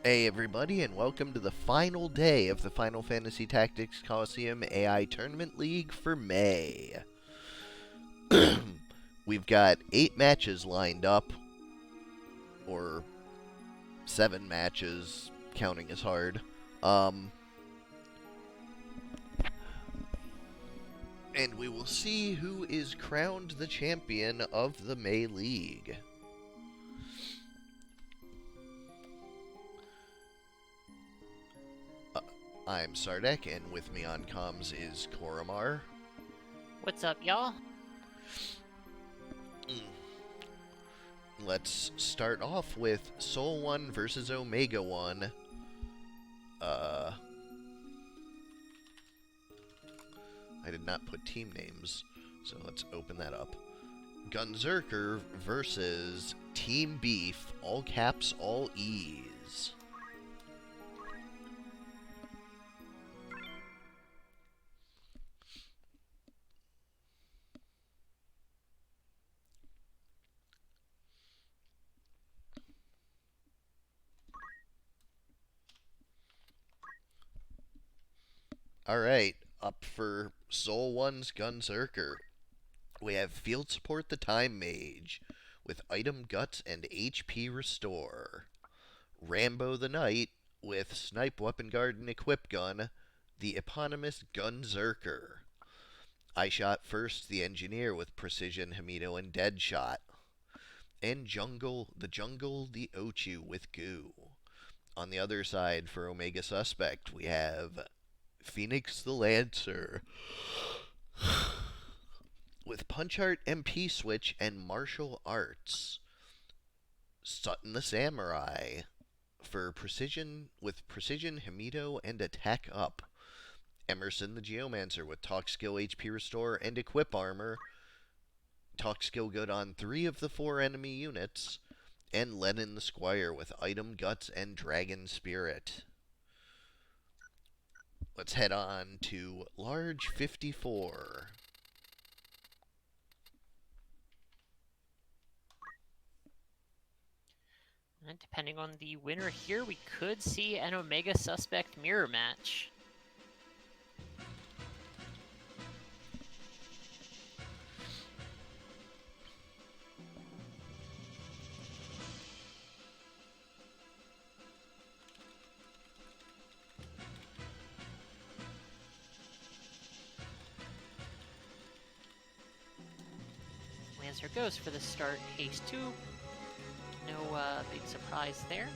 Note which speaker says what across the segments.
Speaker 1: Hey everybody, and welcome to the final day of the Final Fantasy Tactics Colosseum AI Tournament League for May. We've got 8 matches lined up, or 7 matches, counting as hard. And we will see who is crowned the champion of the May League. I'm Sardek, and with me on comms is Koramar.
Speaker 2: What's up, y'all?
Speaker 1: Let's start off with Soul 1 versus Omega 1. I did not put team names, so let's open that up. Gunzerker versus Team Beef, all caps, all E's. Alright, up for Soul 1's Gunzerker. We have Field Support the Time Mage with Item Guts and HP Restore. Rambo the Knight with Snipe Weapon Guard and Equip Gun, the eponymous Gunzerker. I Shot First the Engineer with Precision Hamido and Deadshot. And the Ochu with Goo. On the other side for Omegasuspekt, we have Phoenix the Lancer with Punch Art MP Switch and Martial Arts. Sutton the Samurai for Precision Hamido and Attack Up. Emerson the Geomancer with Talk Skill HP Restore and Equip Armor. Talk Skill good on 3 of the 4 enemy units. And Lennon the Squire with Item Guts and Dragon Spirit. Let's head on to Large 54.
Speaker 2: And depending on the winner here, we could see an Omegasuspekt mirror match. Lancer goes for the start, haste 2. No big surprise there.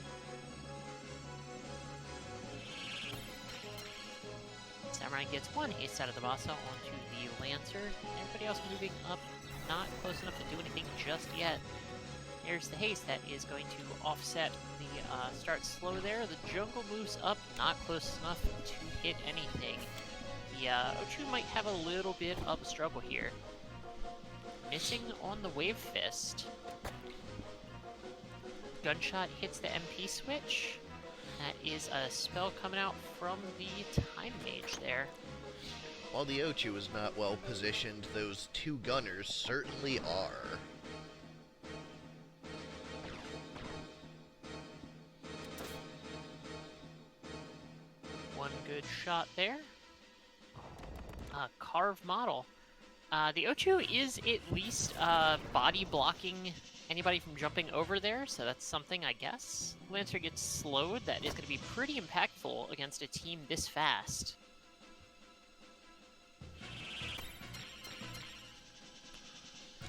Speaker 2: Samurai gets 1 haste out of the Vasa onto the Lancer. Everybody else moving up, not close enough to do anything just yet. There's the haste that is going to offset the start slow there. The jungle moves up, not close enough to hit anything. The Ochu might have a little bit of a struggle here. Missing on the Wave Fist. Gunshot hits the MP switch. That is a spell coming out from the Time Mage there.
Speaker 1: While the Ochu is not well positioned, those 2 gunners certainly are.
Speaker 2: One good shot there. Carved model. The Ochu is at least body blocking anybody from jumping over there, so that's something, I guess. Lancer gets slowed. That is going to be pretty impactful against a team this fast.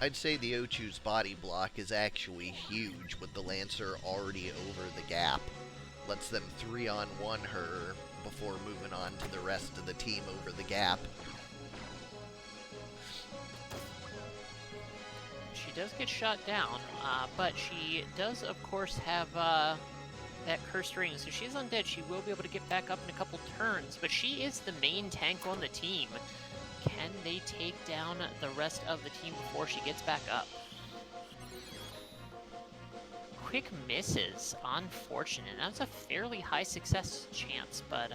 Speaker 1: I'd say the Ochu's body block is actually huge with the Lancer already over the gap. Lets them 3-on-1 her before moving on to the rest of the team over the gap.
Speaker 2: She does get shot down, but she does, of course, have that cursed ring, so she's undead. She will be able to get back up in a couple turns, but she is the main tank on the team. Can they take down the rest of the team before she gets back up? Quick misses, unfortunate. That's a fairly high success chance, but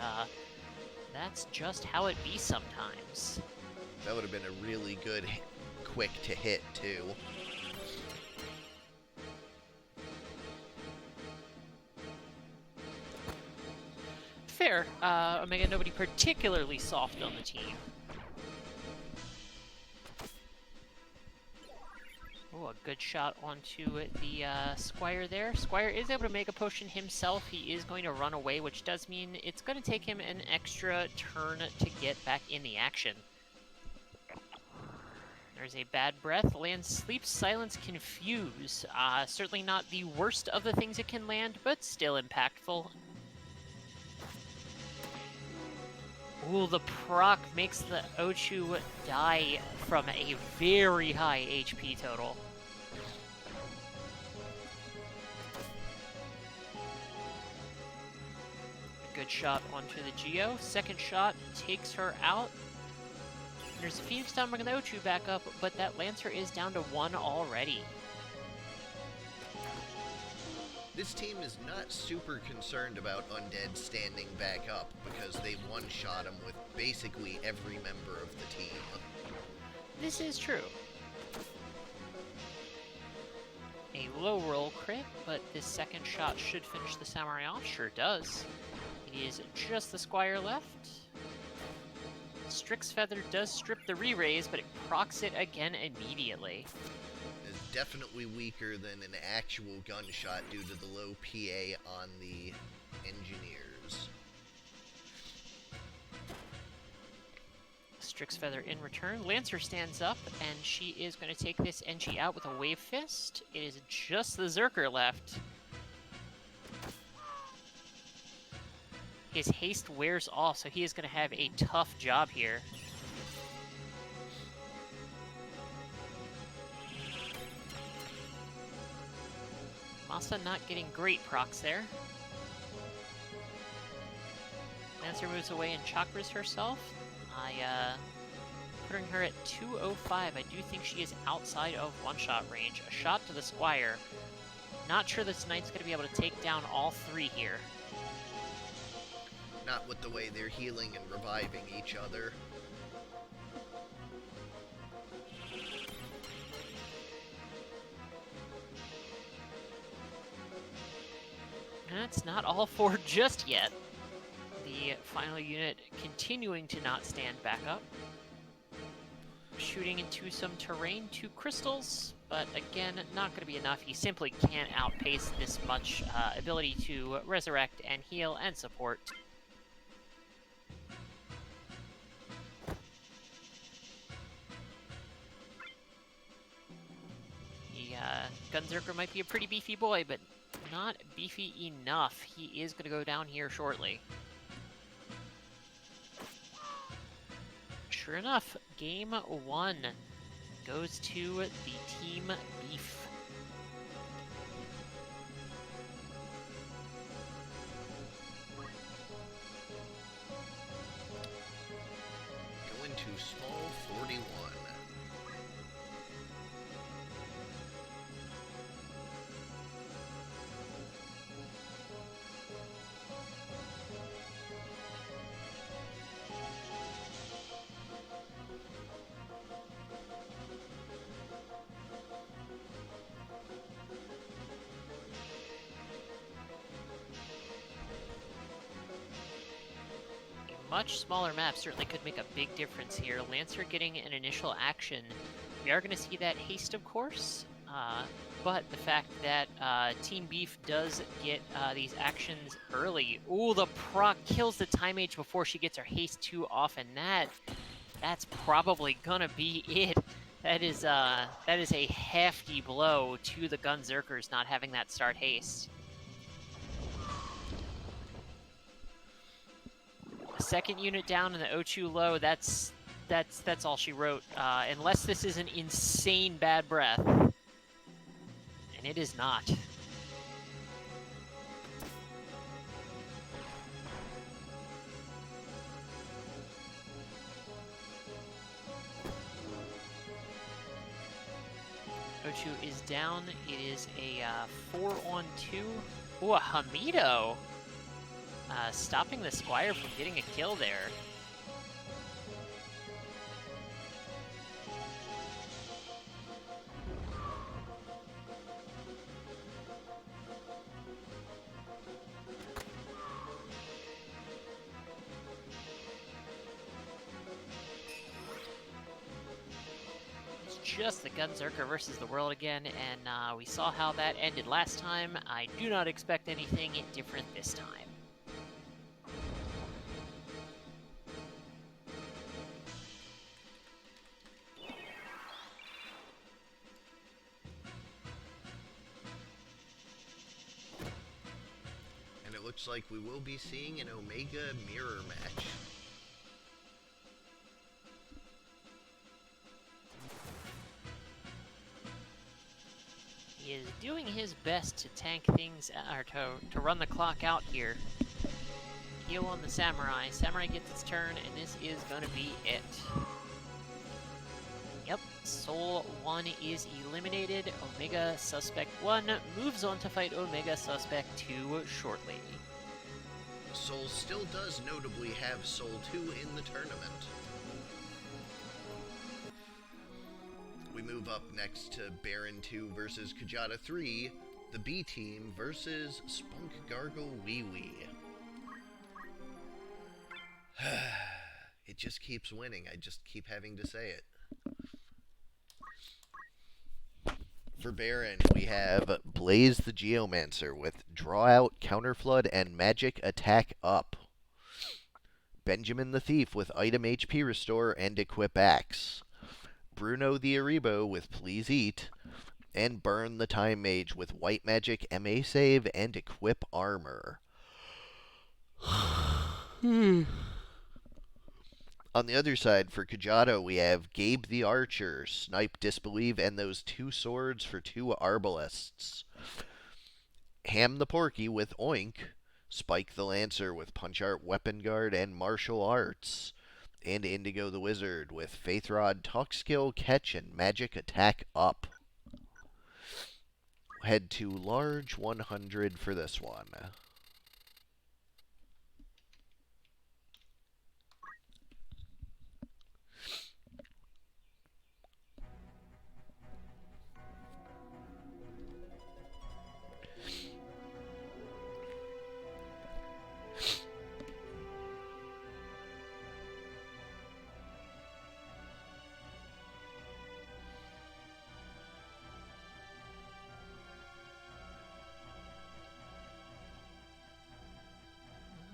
Speaker 2: that's just how it be sometimes.
Speaker 1: That would have been a really good quick to hit, too.
Speaker 2: fair, Omega nobody particularly soft on the team. Oh, a good shot onto the Squire there. Squire is able to make a potion himself. He is going to run away, which does mean it's going to take him an extra turn to get back in the action. There's a bad breath. Lands Sleep, Silence, Confuse. Certainly not the worst of the things it can land, but still impactful. Ooh, the proc makes the Ochu die from a very high HP total. Good shot onto the Geo. Second shot takes her out. There's a Phoenix Down bringing the Ochu back up, but that Lancer is down to 1 already.
Speaker 1: This team is not super concerned about Undead standing back up because they one-shot him with basically every member of the team.
Speaker 2: This is true. A low roll crit, but this second shot should finish the Samurai off. Sure does. It is just the Squire left. Strix Feather does strip the re-raise, but it procs it again immediately.
Speaker 1: Is definitely weaker than an actual gunshot due to the low PA on the engineers.
Speaker 2: Strix Feather in return. Lancer stands up, and she is going to take this NG out with a Wave Fist. It is just the Zerker left. His haste wears off, so he is going to have a tough job here. Masa not getting great procs there. Lancer moves away and chakras herself. Putting her at 205. I do think she is outside of one-shot range. A shot to the Squire. Not sure this Knight's going to be able to take down all 3 here.
Speaker 1: Not with the way they're healing and reviving each other.
Speaker 2: That's not all 4 just yet. The final unit continuing to not stand back up. Shooting into some terrain, 2 crystals, but again, not going to be enough. He simply can't outpace this much ability to resurrect and heal and support. Gunzerker might be a pretty beefy boy, but not beefy enough. He is going to go down here shortly. Sure enough, game 1 goes to the Team Beef.
Speaker 1: Going to small 41.
Speaker 2: Much smaller map certainly could make a big difference here. Lancer getting an initial action. We are going to see that haste, of course, but the fact that Team Beef does get these actions early. Ooh, the proc kills the Time Mage before she gets her haste 2 off, and that's probably gonna be it. That is a hefty blow to the Gunzerkers not having that start haste. Second unit down in the Ochu low, that's all she wrote. Unless this is an insane bad breath. And it is not. Ochu is down. It is a 4-on-2. Ooh, a Hamido. Stopping the Squire from getting a kill there. just the Gunzerker versus the world again, and we saw how that ended last time. I do not expect anything different this time.
Speaker 1: And it looks like we will be seeing an Omega mirror match.
Speaker 2: He is doing his best to tank things, or to run the clock out here. Heal on the Samurai. Samurai gets its turn, and this is going to be it. Yep, Soul 1 is eliminated. Omegasuspekt 1 moves on to fight Omegasuspekt 2 shortly.
Speaker 1: Soul still does notably have Soul 2 in the tournament. We move up next to Barren 2 versus Kjata 3, the B team versus Spunk Gargle Wee Wee. It just keeps winning. I just keep having to say it. For Barren, we have Blaze the Geomancer with Draw Out, Counterflood, and Magic Attack Up. Benjamin the Thief with Item HP Restore and Equip Axe. Bruno the Aribo with Please Eat. And Burn the Time Mage with White Magic, MA Save, and Equip Armor. On the other side, for Kjata, we have Gabe the Archer, Snipe, Disbelieve, and those 2 swords for 2 Arbalists. Ham the Porky with Oink, Spike the Lancer with Punch Art, Weapon Guard, and Martial Arts, and Indigo the Wizard with Faith Rod, Talk Skill, Catch, and Magic Attack Up. Head to large 100 for this one.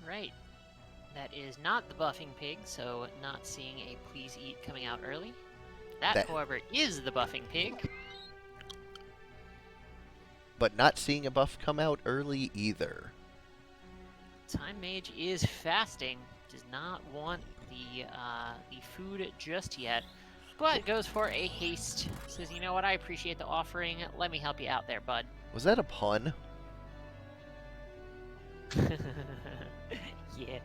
Speaker 2: Right. That is not the buffing pig, so not seeing a Please Eat coming out early. That, however, is the buffing pig.
Speaker 1: But not seeing a buff come out early either.
Speaker 2: Time Mage is fasting. Does not want the food just yet, but goes for a haste. Says, you know what, I appreciate the offering. Let me help you out there, bud.
Speaker 1: Was that a pun?
Speaker 2: Yeah.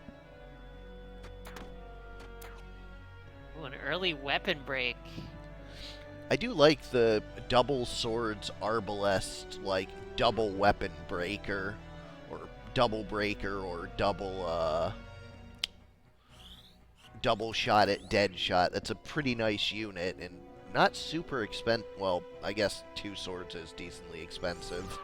Speaker 2: Ooh, an early weapon break.
Speaker 1: I do like the double swords arbalest, like double weapon breaker, or double breaker, or double shot at dead shot. That's a pretty nice unit, and not super expensive. Well, I guess 2 swords is decently expensive.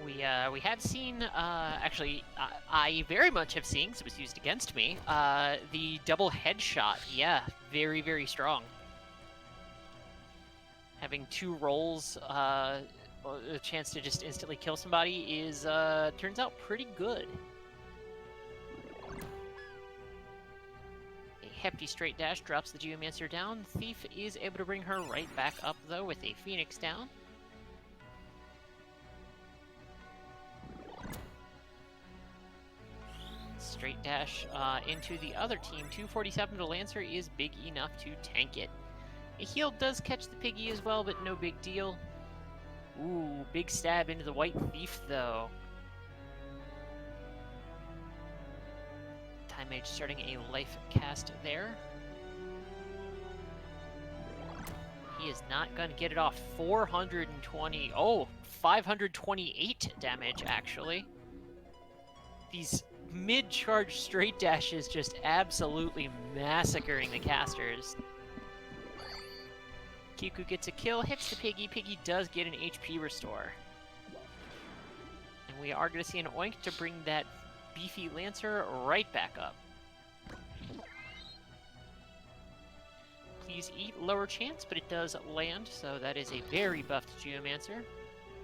Speaker 2: We have seen, actually, I very much have seen, because it was used against me, the double headshot. Yeah, very, very strong. Having 2 rolls, a chance to just instantly kill somebody is, turns out pretty good. A hefty straight dash drops the Geomancer down. Thief is able to bring her right back up, though, with a Phoenix down. Straight dash into the other team. 247 to Lancer is big enough to tank it. A heal does catch the piggy as well, but no big deal. Ooh, big stab into the White Thief, though. Time Mage starting a life cast there. He is not going to get it off. 420. Oh, 528 damage, actually. These mid-charge straight dashes just absolutely massacring the casters. Kiku gets a kill, hits the piggy. Piggy does get an HP restore. And we are going to see an Oink to bring that beefy Lancer right back up. Piggies eat, lower chance, but it does land, so that is a very buffed Geomancer.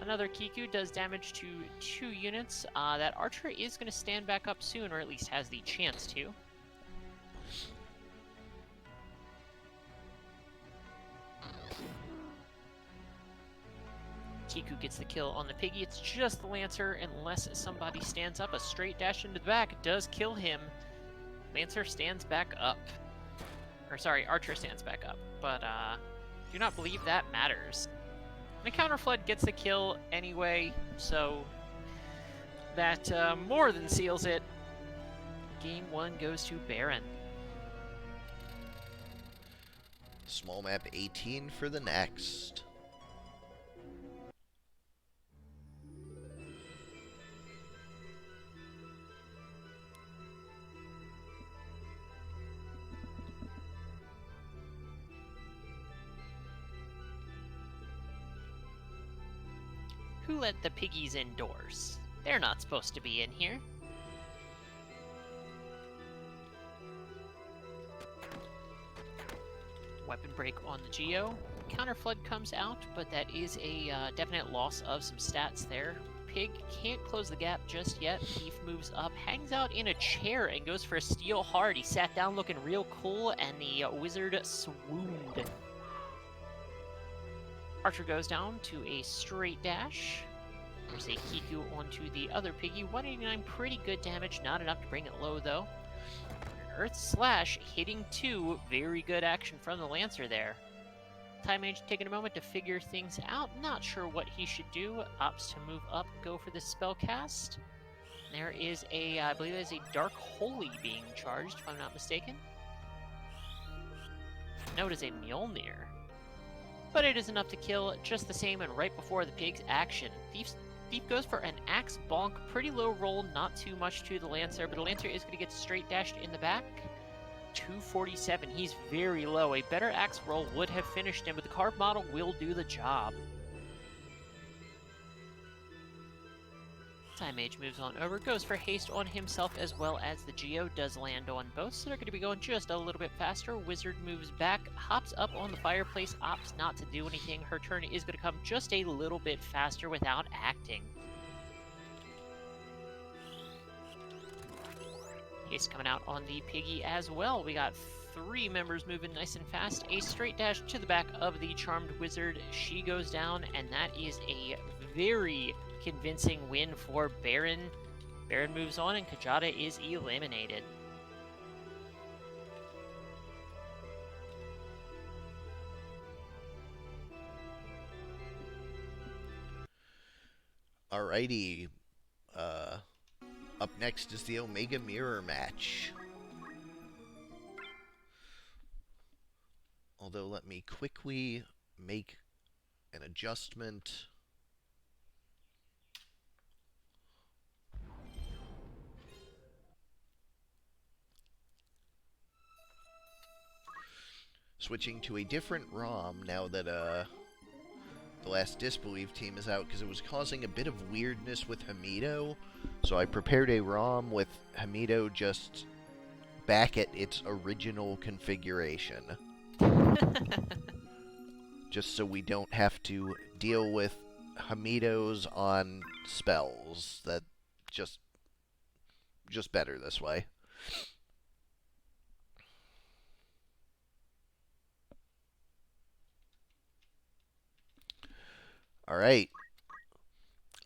Speaker 2: Another Kiku does damage to 2 units. That Archer is going to stand back up soon, or at least has the chance to. Kiku gets the kill on the Piggy. It's just the Lancer, unless somebody stands up. A straight dash into the back does kill him. Lancer stands back up. Or sorry, Archer stands back up. But do not believe that matters. And a Counterflood gets the kill anyway, so that more than seals it. Game 1 goes to Barren.
Speaker 1: Small map 18 for the next.
Speaker 2: Who let the piggies indoors? They're not supposed to be in here. Weapon break on the Geo. Counterflood comes out, but that is a definite loss of some stats there. Pig can't close the gap just yet. Thief moves up, hangs out in a chair, and goes for a steal hard. He sat down looking real cool, and the wizard swooned. Archer goes down to a straight dash. There's a Kiku onto the other Piggy. 189, pretty good damage. Not enough to bring it low, though. Earth Slash hitting 2. Very good action from the Lancer there. Time Mage taking a moment to figure things out. Not sure what he should do. Opts to move up, go for the spell cast. There is a, I believe there's a Dark Holy being charged, if I'm not mistaken. No, it is a Mjolnir. But it is enough to kill just the same, and right before the Pig's action, Thief goes for an Axe Bonk. Pretty low roll, not too much to the Lancer, but the Lancer is going to get straight dashed in the back. 247, he's very low. A better Axe roll would have finished him, but the carved model will do the job. Time Mage moves on over, goes for haste on himself as well as the Geo does land on both, so they're going to be going just a little bit faster. Wizard moves back, hops up on the fireplace, opts not to do anything. Her turn is going to come just a little bit faster without acting. Haste coming out on the Piggy as well. We got 3 members moving nice and fast. A straight dash to the back of the Charmed Wizard. She goes down, and that is a very convincing win for Barren. Barren moves on, and Kjata is eliminated.
Speaker 1: Alrighty. Up next is the Omega Mirror match. Although, let me quickly make an adjustment. Switching to a different ROM now that the last Disbelief team is out, because it was causing a bit of weirdness with Hamido. So I prepared a ROM with Hamido just back at its original configuration. Just so we don't have to deal with Hamidos on spells. That just better this way. Alright.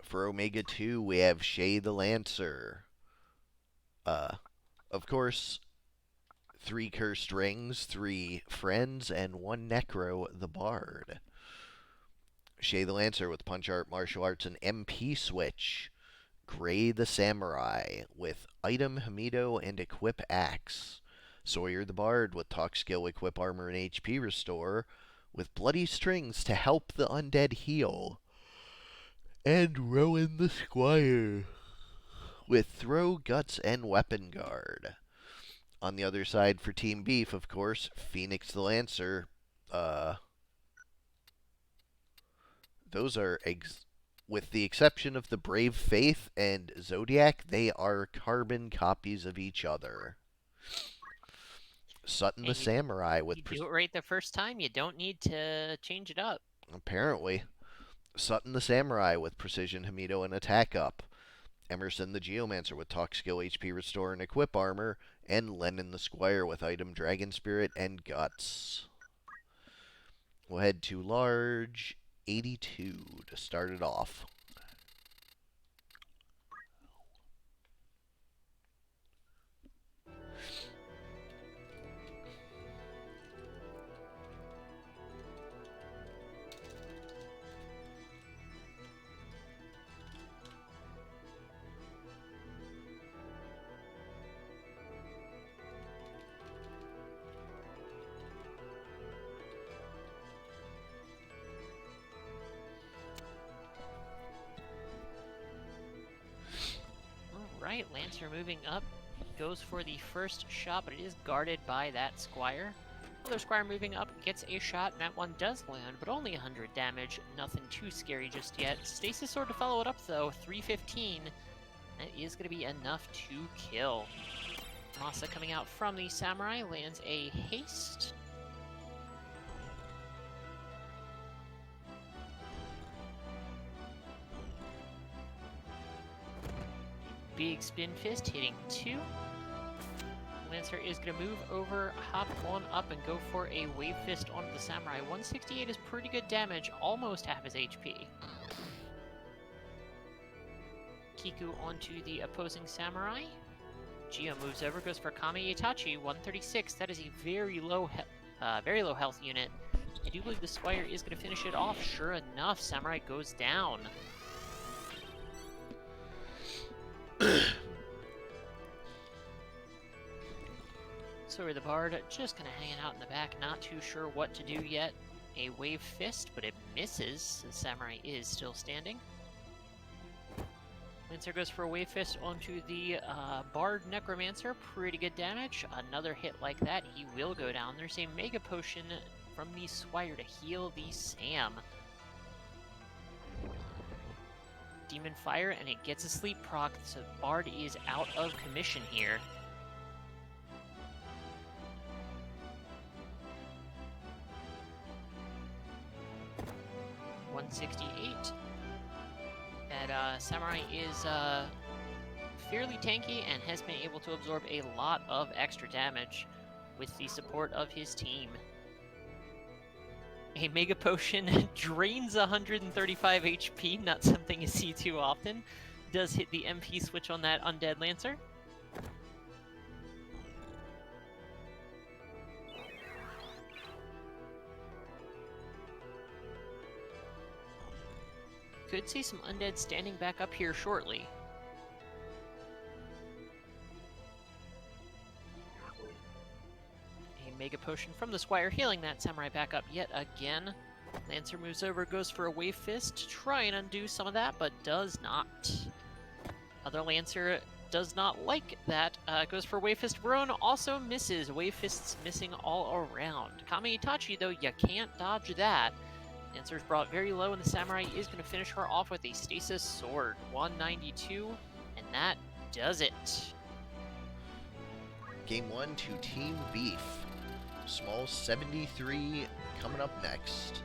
Speaker 1: For Omega 2, we have Shay the Lancer. Of course, 3 Cursed Rings, 3 Friends, and 1 Necro the Bard. Shay the Lancer with Punch Art, Martial Arts, and MP switch. Gray the Samurai with Item, Hamido, and Equip Axe. Sawyer the Bard with Talk Skill, Equip Armor, and HP Restore. With Bloody Strings to help the undead heal. And Rowan the Squire with Throw, Guts, and Weapon Guard. On the other side for Team Beef, of course, Phoenix the Lancer. Those are, with the exception of the Brave Faith and Zodiac, they are carbon copies of each other. Sutton the
Speaker 2: And
Speaker 1: Samurai with
Speaker 2: you do it right the first time. You don't need to change it up.
Speaker 1: apparently Sutton the Samurai with Precision Hamido and Attack Up. Emerson the Geomancer with Talk Skill, HP Restore, and Equip Armor, and Lennon the Squire with Item Dragon Spirit and Guts. We'll head to large 82 to start it off.
Speaker 2: Alright, Lancer moving up. Goes for the first shot, but it is guarded by that Squire. Other Squire moving up gets a shot, and that one does land, but only 100 damage. Nothing too scary just yet. Stasis Sword to follow it up, though. 315. That is going to be enough to kill. Masa coming out from the Samurai lands a haste. Big Spin Fist hitting 2. Lancer is going to move over, hop on up, and go for a Wave Fist onto the Samurai. 168 is pretty good damage, almost half his HP. Kiku onto the opposing Samurai. Geo moves over, goes for Kami Itachi, 136. That is a very low health unit. I do believe the Squire is going to finish it off. Sure enough, Samurai goes down. So the Bard just kind of hanging out in the back, not too sure what to do yet. A Wave Fist, but it misses. The Samurai is still standing. Lancer goes for a Wave Fist onto the Bard Necromancer. Pretty good damage. Another hit like that, he will go down. There's a Mega Potion from the Squire to heal the Sam. Demon Fire, and it gets a Sleep proc, so Bard is out of commission here. $168. That Samurai is fairly tanky and has been able to absorb a lot of extra damage with the support of his team. A Mega Potion drains 135 HP, not something you see too often. Does hit the MP switch on that Undead Lancer. Could see some Undead standing back up here shortly. A Mega Potion from the Squire, healing that Samurai back up yet again. Lancer moves over, goes for a Wave Fist to try and undo some of that, but does not. Other Lancer does not like that. Goes for Wave Fist. Barren also misses. Wave Fists missing all around. Kami Itachi, though, you can't dodge that. Lancer's brought very low, and the Samurai is going to finish her off with a Stasis Sword. 192, and that does it.
Speaker 1: Game 1 to Team Beef. Small 73 coming up next.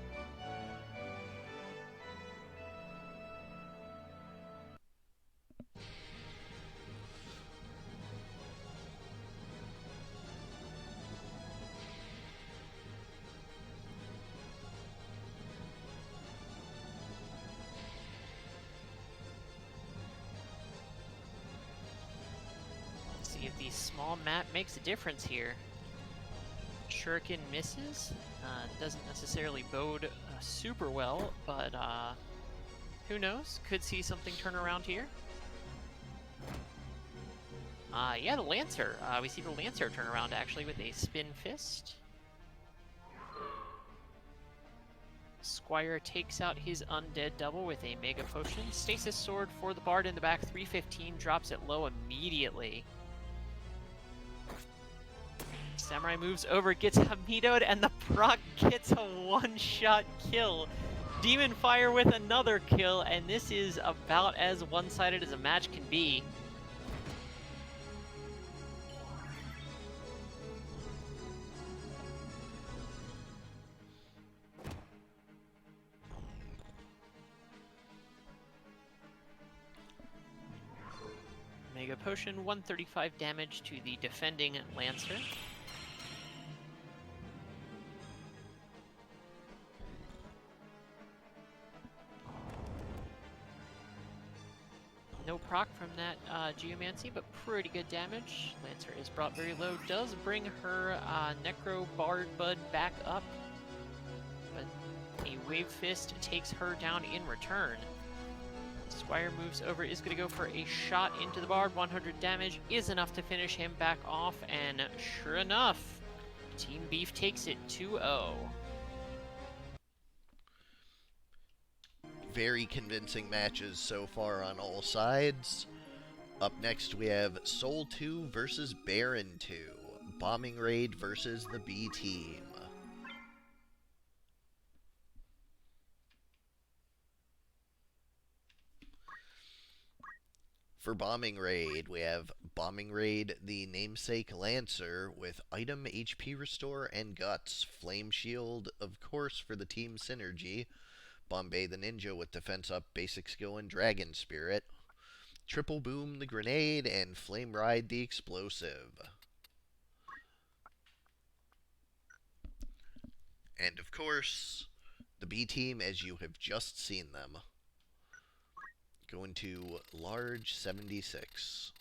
Speaker 2: See if the small map makes a difference here. Shuriken misses. Doesn't necessarily bode super well, but who knows? Could see something turn around here. Yeah, the Lancer. We see the Lancer turn around actually with a Spin Fist. Squire takes out his Undead Double with a Mega Potion. Stasis Sword for the Bard in the back. 315 drops it low immediately. Samurai moves over, gets Hamido'd, and the proc gets a one-shot kill. Demon Fire with another kill, and this is about as one-sided as a match can be. Mega Potion, 135 damage to the defending Lancer. No proc from that Geomancy, but pretty good damage. Lancer is brought very low. Does bring her Necro Bard Bud back up, but a Wave Fist takes her down in return. Squire moves over, is going to go for a shot into the Bard. 100 damage is enough to finish him back off, and sure enough, Team Beef takes it 2-0.
Speaker 1: Very convincing matches so far on all sides. Up next, we have Soul 2 versus Barren 2. Bombing Raid versus the B team. For Bombing Raid, we have Bombing Raid, the namesake Lancer, with item HP Restore and Guts. Flame Shield, of course, for the team synergy. Bombay the Ninja with Defense Up, Basic Skill, and Dragon Spirit. Triple Boom the Grenade, and Flame Ride the Explosive. And of course, the B team as you have just seen them. Going to large 76.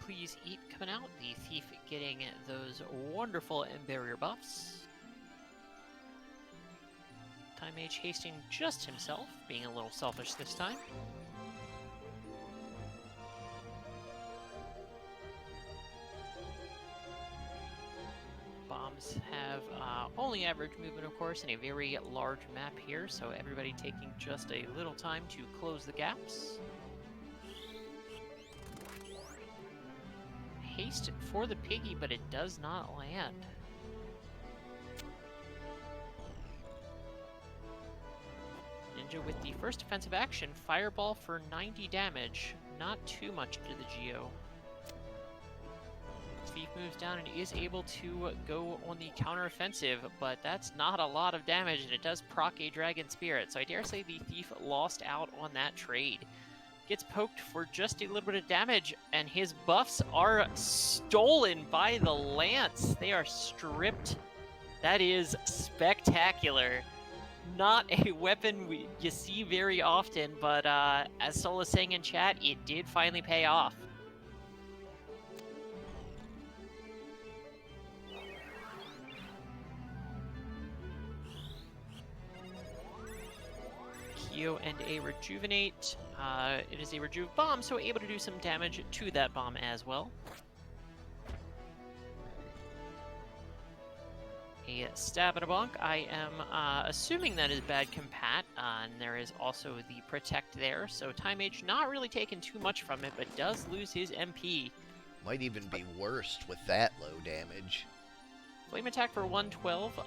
Speaker 2: Please Eat coming out. The Thief getting those wonderful barrier buffs. Time Mage hasting just himself, being a little selfish this time. Bombs have only average movement, of course, and a very large map here, so everybody taking just a little time to close the gaps. Haste for the piggy, but it does not land. Ninja with the first defensive action, Fireball for 90 damage. Not too much to the Geo. Thief moves down and is able to go on the counteroffensive, but that's not a lot of damage, and it does proc a Dragon Spirit, so I dare say the Thief lost out on that trade. Gets poked for just a little bit of damage, and his buffs are stolen by the Lance. They are stripped. That is spectacular. Not a weapon you see very often, but as Sol is saying in chat, it did finally pay off. And a Rejuvenate. It is a Rejuve Bomb, so able to do some damage to that bomb as well. A Stab and a Bonk. I am assuming that is bad compat, and there is also the Protect there, so Time Mage not really taking too much from it, but does lose his MP.
Speaker 1: Might even be worst with that low damage.
Speaker 2: Flame Attack for 112.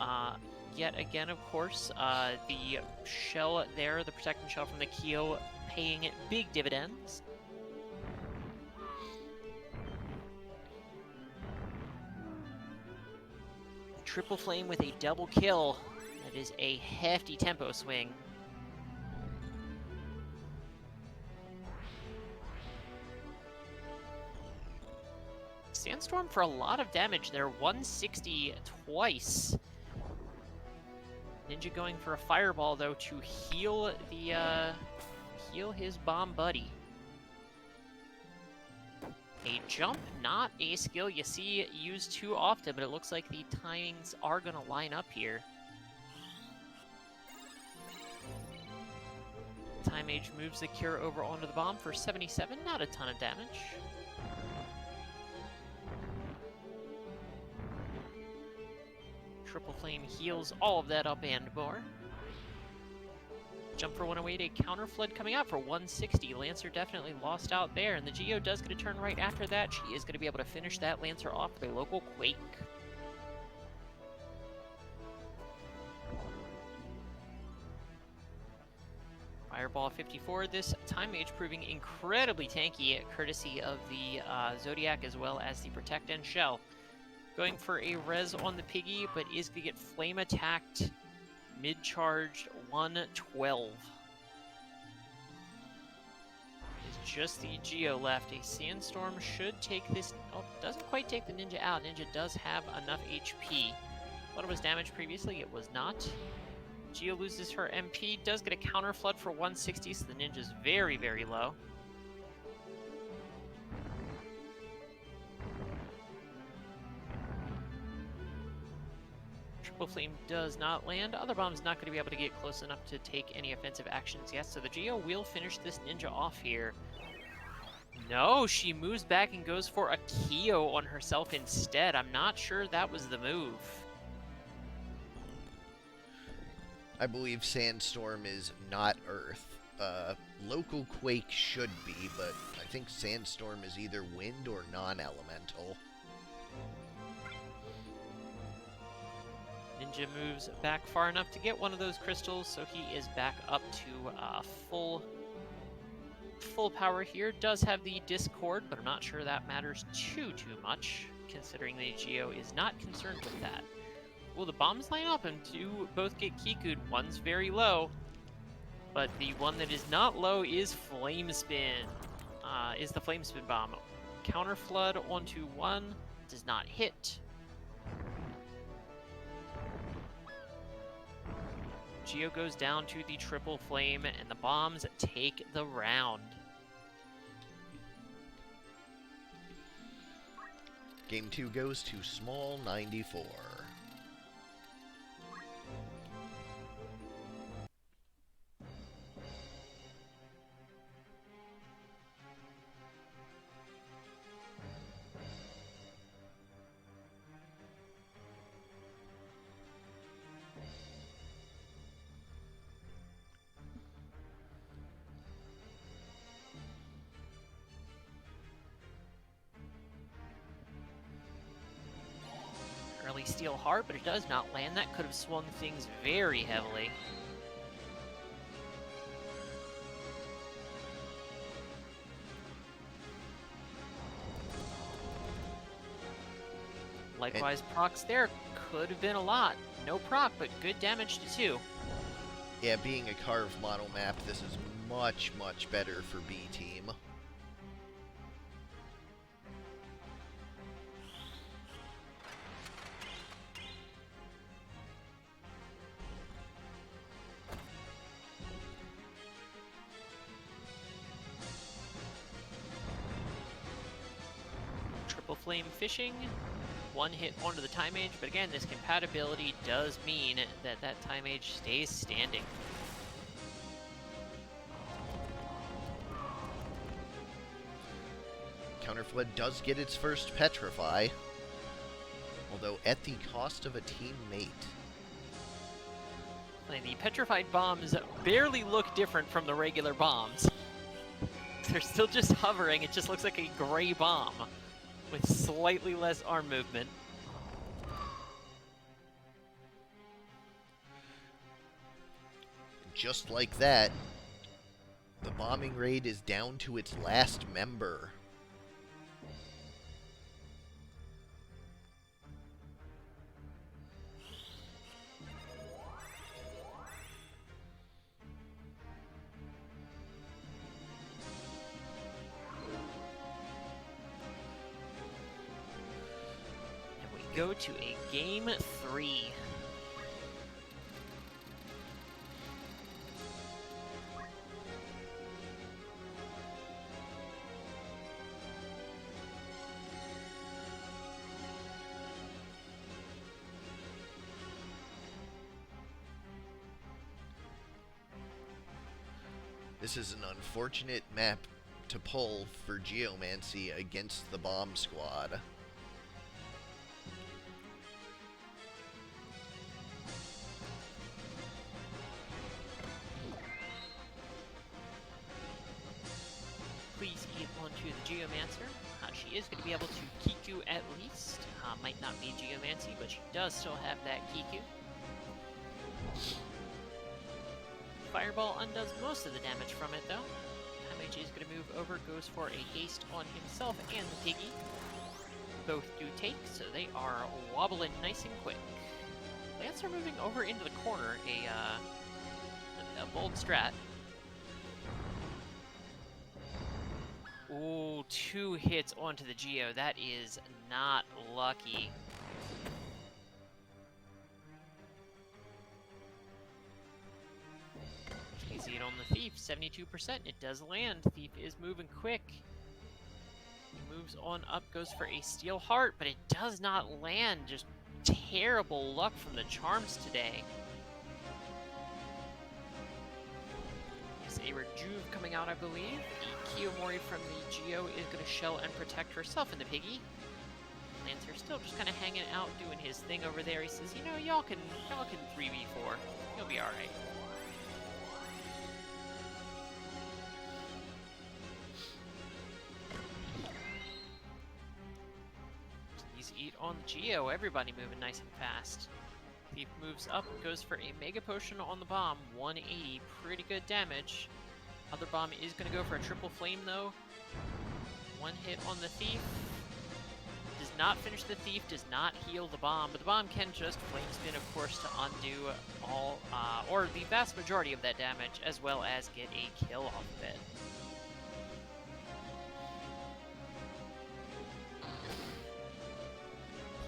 Speaker 2: Yet again, of course, the shell there, the protecting shell from the Kyo, paying big dividends. Triple Flame with a double kill. That is a hefty tempo swing. Sandstorm for a lot of damage there, 160 twice. Ninja going for a Fireball, though, to heal the heal his bomb buddy. A Jump, not a skill you see used too often, but it looks like the timings are going to line up here. Time Mage moves the Cure over onto the bomb for 77, not a ton of damage. Triple Flame heals all of that up and more. Jump for 108, a counter flood coming out for 160. Lancer definitely lost out there, and the Geo does get a turn right after that. She is going to be able to finish that Lancer off with a local Quake. Fireball 54, this Time Mage proving incredibly tanky, courtesy of the Zodiac as well as the Protect and Shell. Going for a res on the Piggy, but is going to get flame attacked, mid-charged 112. It's just the Geo left. A Sandstorm should take this. Oh, doesn't quite take the Ninja out. Ninja does have enough HP. Thought it was damaged previously. It was not. Geo loses her MP, does get a counter flood for 160, so the Ninja's very, very low. Triple Flame does not land. Other bomb's not going to be able to get close enough to take any offensive actions yet, so the Geo will finish this Ninja off here. No, she moves back and goes for a Kyo on herself instead. I'm not sure that was the move.
Speaker 1: I believe Sandstorm is not Earth. Local Quake should be, but I think Sandstorm is either wind or non-elemental.
Speaker 2: Ninja moves back far enough to get one of those crystals, so he is back up to full power here. Does have the Discord, but I'm not sure that matters too much, considering the Geo is not concerned with that. Well, the bombs line up and both get Kiku'd. One's very low, but the one that is not low is Flame Spin. Is the Flame Spin bomb. Counter Flood onto one, does not hit. Geo goes down to the Triple Flame, and the bombs take the round.
Speaker 1: Game 2 goes to Small 94.
Speaker 2: Early Steel Heart, but it does not land. That could have swung things very heavily. Likewise, procs there could have been a lot. No proc, but good damage to 2.
Speaker 1: Yeah, being a carved model map, this is much, much better for B team.
Speaker 2: Triple Flame Fishing. One hit onto the Time Mage, but again, this compatibility does mean that that Time Mage stays standing.
Speaker 1: Counterflood does get its first Petrify, although at the cost of a teammate.
Speaker 2: And the petrified bombs barely look different from the regular bombs. They're still just hovering, it just looks like a gray bomb with slightly less arm movement.
Speaker 1: Just like that, the bombing raid is down to its last member.
Speaker 2: Go to a game 3.
Speaker 1: This is an unfortunate map to pull for Geomancy against the Bomb Squad.
Speaker 2: Geomancer. She is going to be able to Kiku at least. Might not be Geomancy, but she does still have that Kiku. Fireball undoes most of the damage from it, though. Time Mage is going to move over, goes for a haste on himself and the piggy. Both do take, so they are wobbling nice and quick. Lancer moving over into the corner, a bold strat. Ooh, 2 hits onto the Geo. That is not lucky. You see it on the Thief, 72%. It does land. Thief is moving quick. He moves on up, goes for a Steel Heart, but it does not land. Just terrible luck from the charms today. There's a Rejuve coming out, I believe. The Kiyomori from the Geo is going to shell and protect herself in the piggy. Lancer still just kind of hanging out, doing his thing over there. He says, you know, y'all can 3v4. You'll be alright. Please eat on the Geo. Everybody moving nice and fast. Thief moves up, goes for a Mega Potion on the bomb. 180, pretty good damage. Other bomb is going to go for a triple flame, though. 1 hit on the Thief. Does not finish the Thief, does not heal the bomb, but the bomb can just flame spin, of course, to undo all, or the vast majority of that damage, as well as get a kill off of it.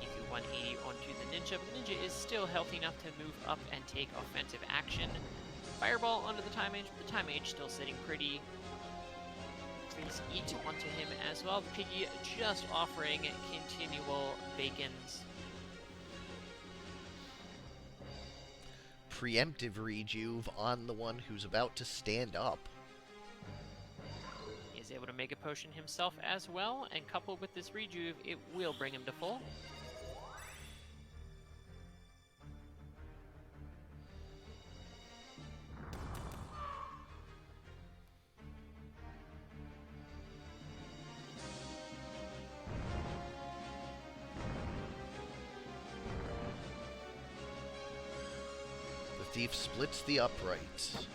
Speaker 2: Kiku 180 onto the Ninja, but the Ninja is still healthy enough to move up and take offensive action. Fireball onto the Time Mage, but the Time Mage still sitting pretty. Please eat onto him as well. The piggy just offering continual bacons.
Speaker 1: Preemptive rejuve on the one who's about to stand up.
Speaker 2: He is able to make a potion himself as well, and coupled with this rejuve, it will bring him to full.
Speaker 1: Thief splits the uprights.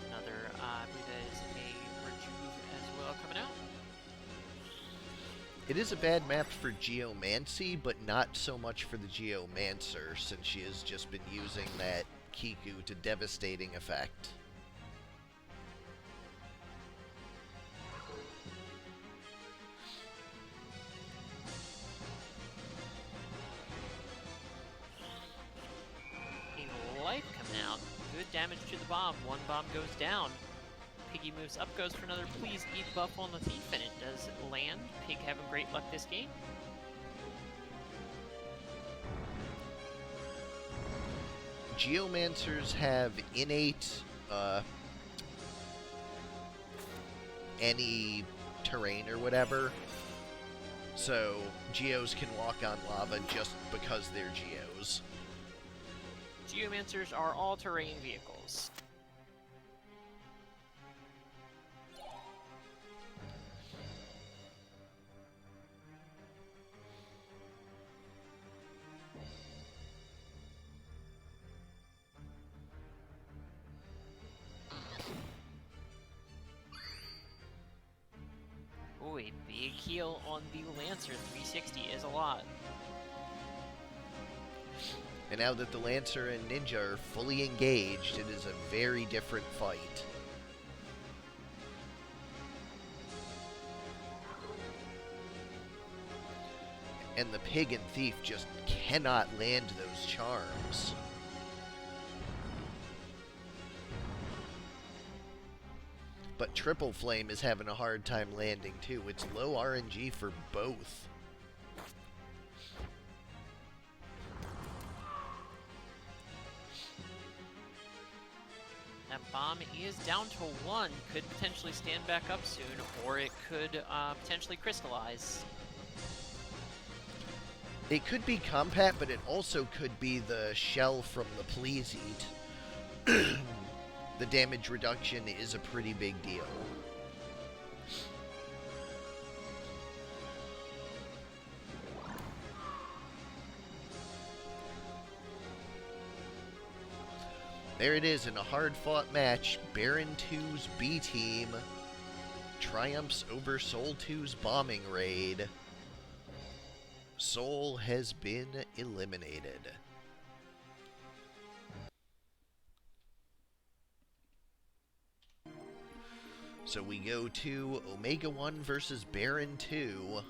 Speaker 2: Another, I believe that is a Rejuve as well coming out.
Speaker 1: It is a bad map for Geomancy, but not so much for the Geomancer, since she has just been using that Kiku to devastating effect.
Speaker 2: Life coming out. Good damage to the bomb. 1 bomb goes down. Piggy moves up, goes for another Please Eat buff on the Thief, and it does land. Pig having great luck this game.
Speaker 1: Geomancers have innate, any terrain or whatever, so Geos can walk on lava just because they're Geos.
Speaker 2: Geomancers are all-terrain vehicles. Ooh, a big heal on the Lancer. 360 is a lot.
Speaker 1: And now that the Lancer and Ninja are fully engaged, it is a very different fight. And the Pig and Thief just cannot land those charms. But Triple Flame is having a hard time landing too. It's low RNG for both.
Speaker 2: That bomb is down to 1. Could potentially stand back up soon, or it could potentially crystallize.
Speaker 1: It could be compat, but it also could be the shell from the Please Eat. The damage reduction is a pretty big deal. There it is in a hard-fought match. Barren 2's B team triumphs over Soul 2's bombing raid. Soul has been eliminated. So we go to Omega 1 versus Barren 2.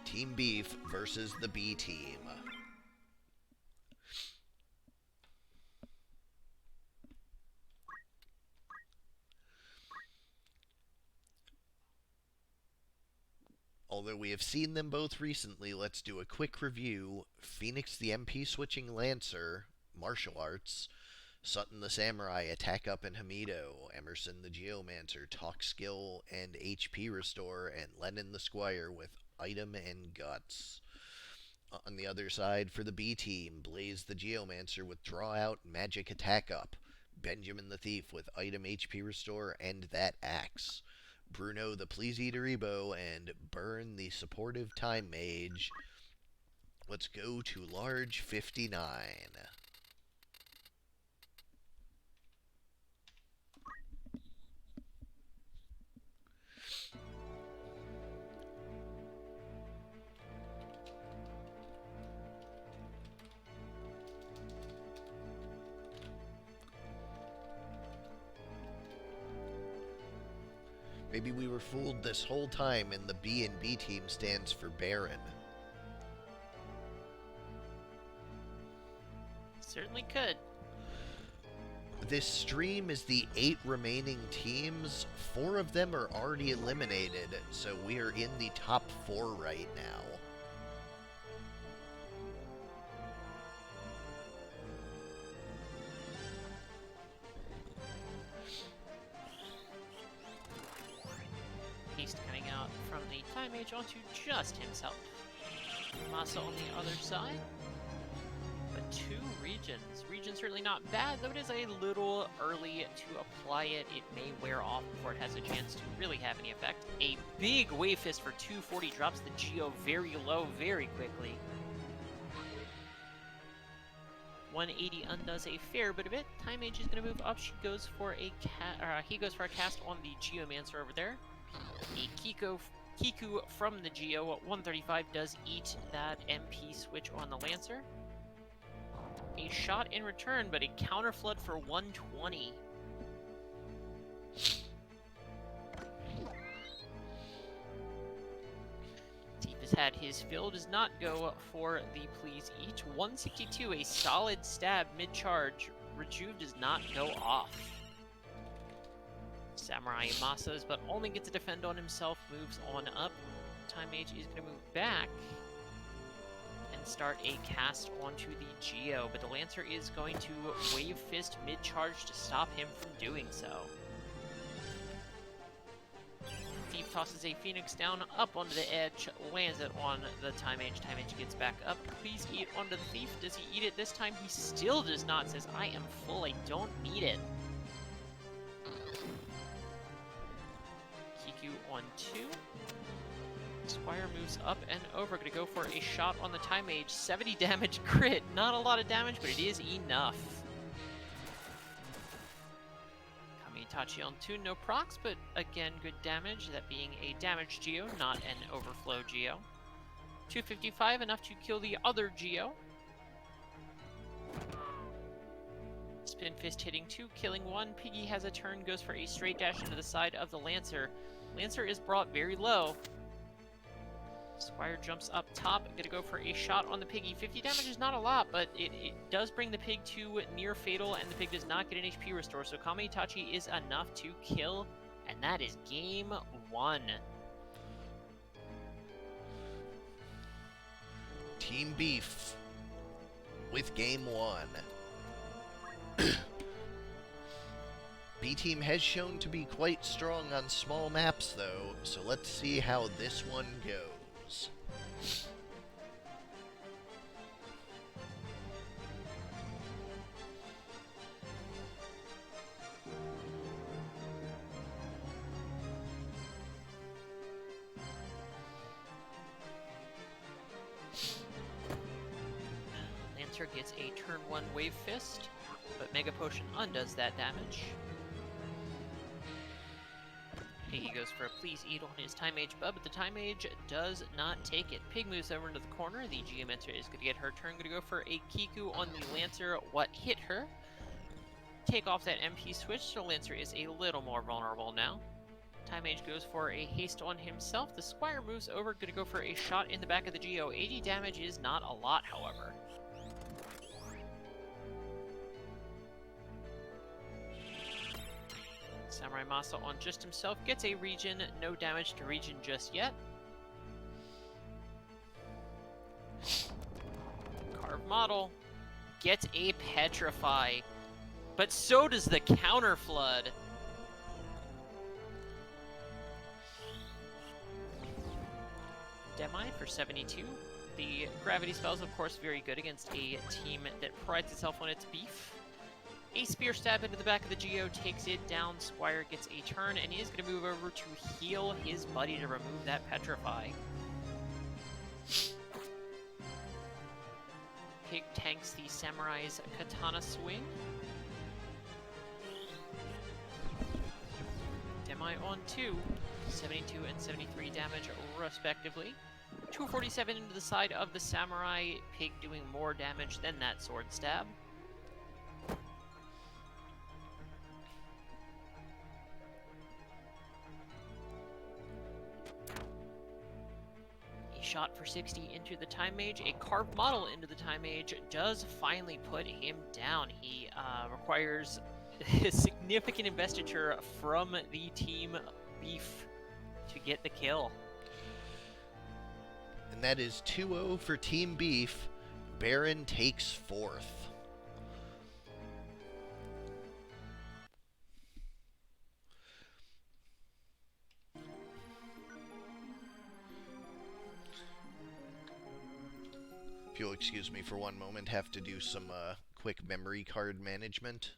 Speaker 1: Team Beef versus the B team. Although we have seen them both recently, let's do a quick review. Phoenix the MP switching Lancer, martial arts. Sutton the Samurai, attack up and Hamido. Emerson the Geomancer, talk skill and HP restore. And Lennon the Squire with item and guts. On the other side, for the B team, Blaze the Geomancer with draw out, magic attack up. Benjamin the Thief with item HP restore and that axe. Bruno the Please Eat Aribo, and Burn the supportive Time Mage. Let's go to large 59. Maybe we were fooled this whole time and the B and B team stands for Barren.
Speaker 2: Certainly could.
Speaker 1: This stream is the 8 remaining teams. 4 of them are already eliminated, so we are in the top 4 right now.
Speaker 2: Haste coming out from the Time Mage onto just himself. Masa on the other side. But 2 regions. Region certainly not bad, though it is a little early to apply it. It may wear off before it has a chance to really have any effect. A big Wave Fist for 240 drops the Geo very low very quickly. 180 undoes a fair bit of it. Time Mage is going to move up. He goes for a cast on the Geomancer over there. A Kiku from the Geo at 135 does eat that MP switch on the Lancer. A shot in return, but a counter flood for 120. Deep has had his fill, does not go for the Please Eat. 162, a solid stab mid-charge. Rejuve does not go off. Samurai Masas, but only gets to defend on himself, moves on up. Time Mage is going to move back and start a cast onto the Geo, but the Lancer is going to Wave Fist mid-charge to stop him from doing so. Thief tosses a Phoenix down, up onto the edge, lands it on the Time Mage. Time Mage gets back up. Please eat onto the Thief. Does he eat it this time? He still does not. Says, I am full, I don't need it. Kiku on 2. Squire moves up and over. Gonna go for a shot on the Time Mage. 70 damage crit. Not a lot of damage, but it is enough. Kamitachi on 2. No procs, but again, good damage. That being a damage Geo, not an overflow Geo. 255, enough to kill the other Geo. Spin Fist hitting 2, killing 1. Piggy has a turn, goes for a straight dash into the side of the Lancer. Lancer is brought very low. Squire jumps up top, gonna go for a shot on the Piggy. 50 damage is not a lot, but it does bring the Pig to near fatal, and the Pig does not get an HP restore, so Kamitachi is enough to kill, and that is game 1.
Speaker 1: Team Beef with game 1. B team has shown to be quite strong on small maps, though, so let's see how this one goes.
Speaker 2: Lancer gets a turn 1 Wave Fist, but Mega Potion undoes that damage. Piggy goes for a Please Eat on his Time Mage Bub, but the Time Mage does not take it. Pig moves over into the corner. The Geomancer is going to get her turn. Going to go for a Kiku on the Lancer. What hit her? Take off that MP switch, so Lancer is a little more vulnerable now. Time Mage goes for a haste on himself. The Squire moves over, going to go for a shot in the back of the Geo. 80 damage is not a lot, however. Samurai Masa on just himself gets a regen, no damage to regen just yet. Carved Model gets a Petrify, but so does the Counter Flood. Demi for 72. The Gravity spell is, of course, very good against a team that prides itself on its beef. A Spear Stab into the back of the Geo takes it down. Squire gets a turn, and he is going to move over to heal his buddy to remove that Petrify. Pig tanks the Samurai's Katana Swing. Demi on 2, 72 and 73 damage respectively. 247 into the side of the Samurai, Pig doing more damage than that Sword Stab. A shot for 60 into the Time Mage, a Carved Model into the Time Mage does finally put him down. He requires a significant investiture from the Team Beef to get the kill.
Speaker 1: And that is 2-0 for Team Beef. Barren takes 4th. If you'll excuse me for one moment, have to do some quick memory card management.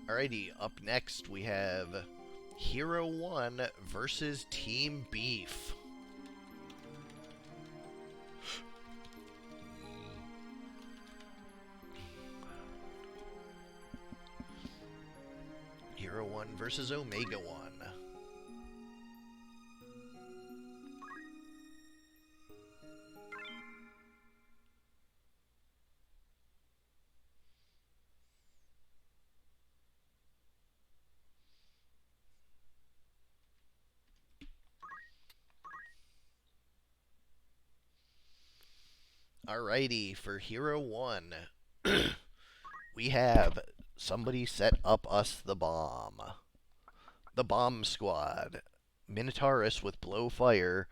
Speaker 1: Alrighty, up next we have Hero 1 versus Team Beef. Hero 1 versus Omega 1. Alrighty, for Hero 1, we have somebody set up us the bomb. The Bomb Squad. Minotaurus with Blow Fire,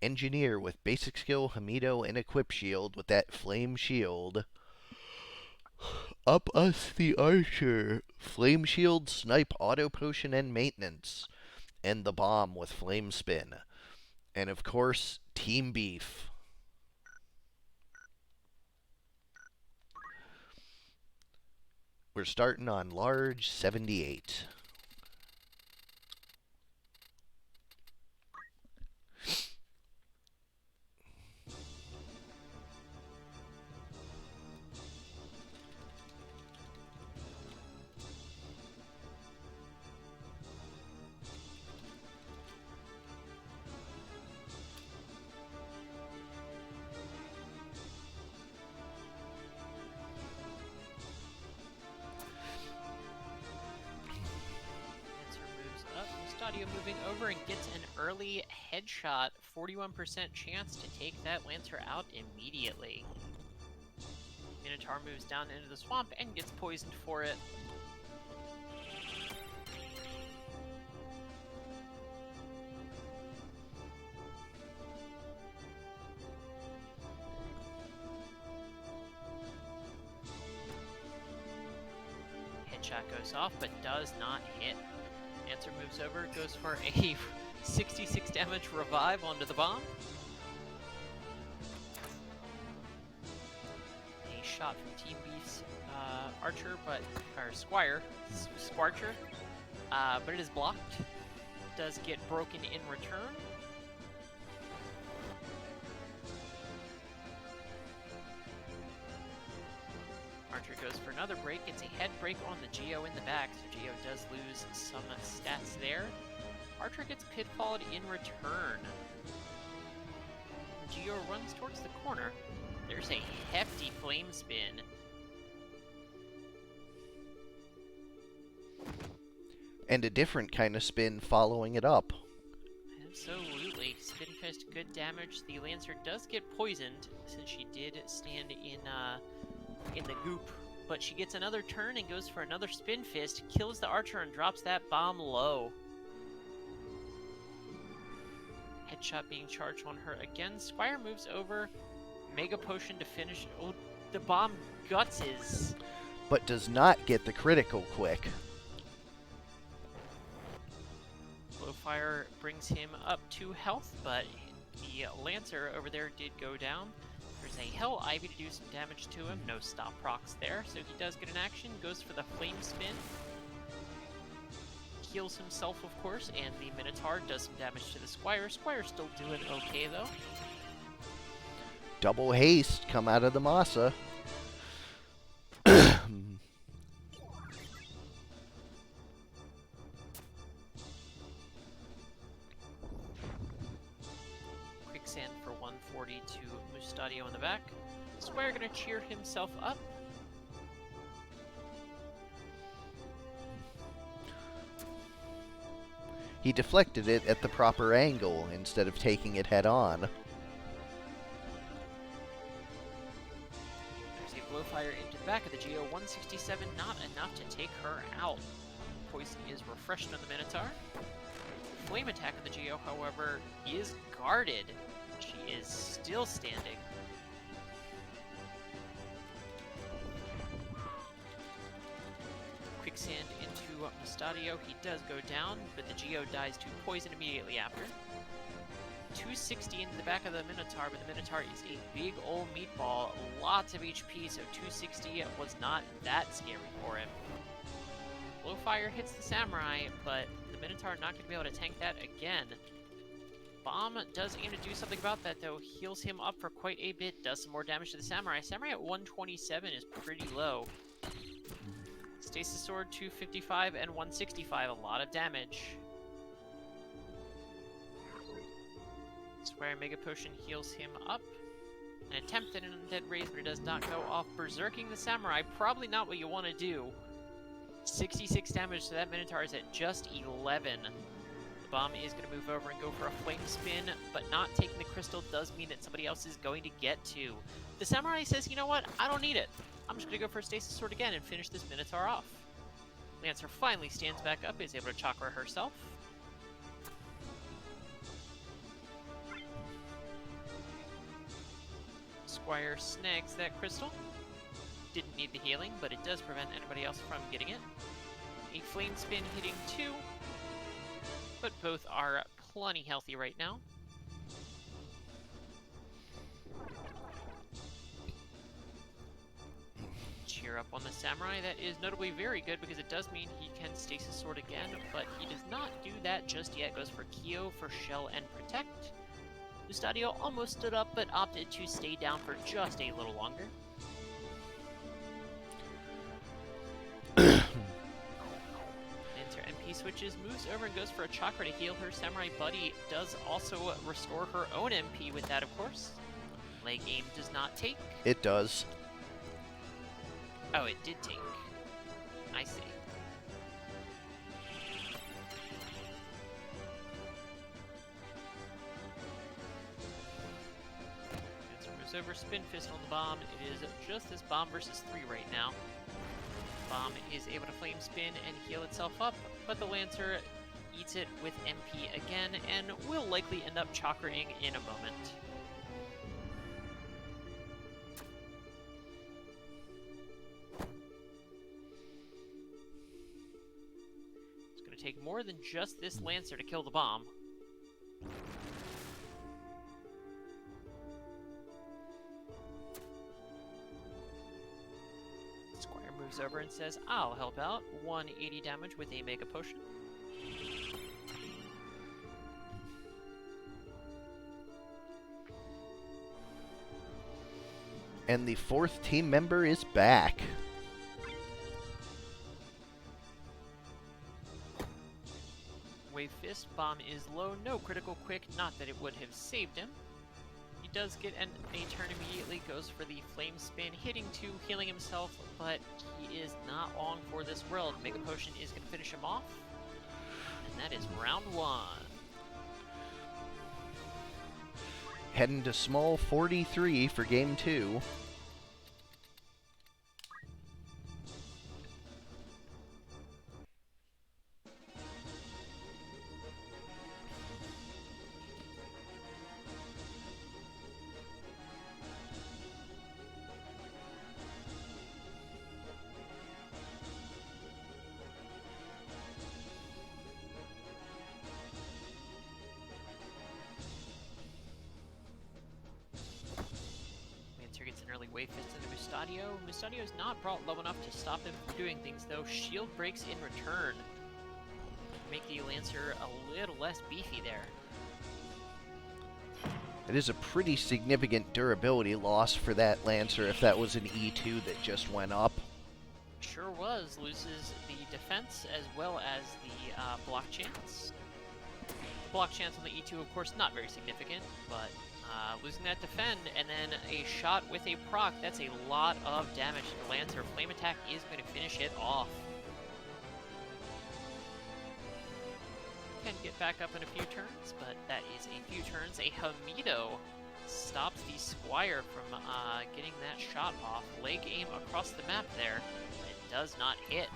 Speaker 1: Engineer with basic skill, Hamido, and equip shield with that flame shield. Up us the archer. Flame shield, snipe, auto potion, and maintenance. And the bomb with flame spin. And of course, team beef. We're starting on large 78.
Speaker 2: Stadio moving over and gets an early headshot. 41% chance to take that Lancer out immediately. Minotaur moves down into the swamp and gets poisoned for it. Headshot goes off, but does not hit. Lancer moves over, goes for a 66 damage revive onto the bomb. A shot from Team Beef's archer, or Squire, Squarcher, but it is blocked. Does get broken in return. Archer goes for another break. It's a head break on the Geo in the back, so Geo does lose some stats there. Archer gets pitfalled in return. Geo runs towards the corner. There's a hefty flame spin.
Speaker 1: And a different kind of spin following it up.
Speaker 2: Absolutely. Spin fist, good damage. The Lancer does get poisoned since she did stand in the goop, but she gets another turn and goes for another spin fist, kills the archer and drops that bomb low. Headshot being charged on her again. Squire moves over, mega potion to finish. Oh, the bomb gutses.
Speaker 1: But does not get the critical quick.
Speaker 2: Glowfire brings him up to health, but the Lancer over there did go down. There's a Hell Ivy to do some damage to him. No stop procs there, so he does get an action. Goes for the Flame Spin. Heals himself, of course, and the Minotaur does some damage to the Squire. Squire's still doing okay, though.
Speaker 1: Double haste come out of the Masa.
Speaker 2: Quicksand for 140 to Mustadio in the back. Squire gonna cheer himself up.
Speaker 1: He deflected it at the proper angle instead of taking it head on.
Speaker 2: There's a Glowfire into the back of the Geo. 167, not enough to take her out. Poison is refreshed on the Minotaur. Flame attack of the Geo, however, is guarded. She is still standing. Quicksand into Mustadio. He does go down, but the Geo dies to poison immediately after. 260 into the back of the Minotaur, but the Minotaur is a big old meatball. Lots of HP, so 260 was not that scary for him. Glowfire hits the Samurai, but the Minotaur not going to be able to tank that again. Bomb does aim to do something about that, though. Heals him up for quite a bit. Does some more damage to the Samurai. Samurai at 127 is pretty low. Stasis Sword 255 and 165. A lot of damage. Squire Mega Potion heals him up. An attempt at an Undead Raise, but it does not go off. Berserking the Samurai. Probably not what you want to do. 66 damage to that Minotaur is at just 11. The bomb is going to move over and go for a flame spin, but not taking the crystal does mean that somebody else is going to get to. The Samurai says, you know what, I don't need it. I'm just going to go for a Stasis Sword again and finish this Minotaur off. Lancer finally stands back up, is able to chakra herself. Squire snags that crystal. Didn't need the healing, but it does prevent anybody else from getting it. A Flame Spin hitting 2, but both are plenty healthy right now. Cheer up on the Samurai. That is notably very good because it does mean he can Stasis Sword again, but he does not do that just yet. Goes for Kyo for Shell and Protect. Mustadio almost stood up, but opted to stay down for just a little longer. MP switches, moves over and goes for a chakra to heal her. Samurai buddy does also restore her own MP with that, of course. Leg aim does not take.
Speaker 1: It does.
Speaker 2: Oh, it did take. I see. Moves over, spin fist on the bomb. It is just this bomb versus 3 right now. Bomb is able to flame spin and heal itself up, but the Lancer eats it with MP again and will likely end up chakraing in a moment. It's going to take more than just this Lancer to kill the bomb. Moves over and says, I'll help out. 180 damage with a Mega Potion.
Speaker 1: And the 4th team member is back.
Speaker 2: Wave Fist, bomb is low, no critical quick, not that it would have saved him. He does get a turn immediately, goes for the Flame Spin, hitting 2, healing himself, but he is not long for this world. Mega Potion is going to finish him off, and that is round 1.
Speaker 1: Heading to small 43 for game 2.
Speaker 2: Gets an early Wave Fist into Mustadio. Mustadio is not brought low enough to stop him from doing things, though. Shield breaks in return. Make the Lancer a little less beefy there.
Speaker 1: It is a pretty significant durability loss for that Lancer if that was an E2 that just went up.
Speaker 2: Sure was. Loses the defense as well as the block chance. The block chance on the E2, of course, not very significant, but losing that defend, and then a shot with a proc, that's a lot of damage to the Lancer. Flame Attack is going to finish it off. Can get back up in a few turns, but that is a few turns. A Hamido stops the Squire from getting that shot off. Leg aim across the map there. It does not hit.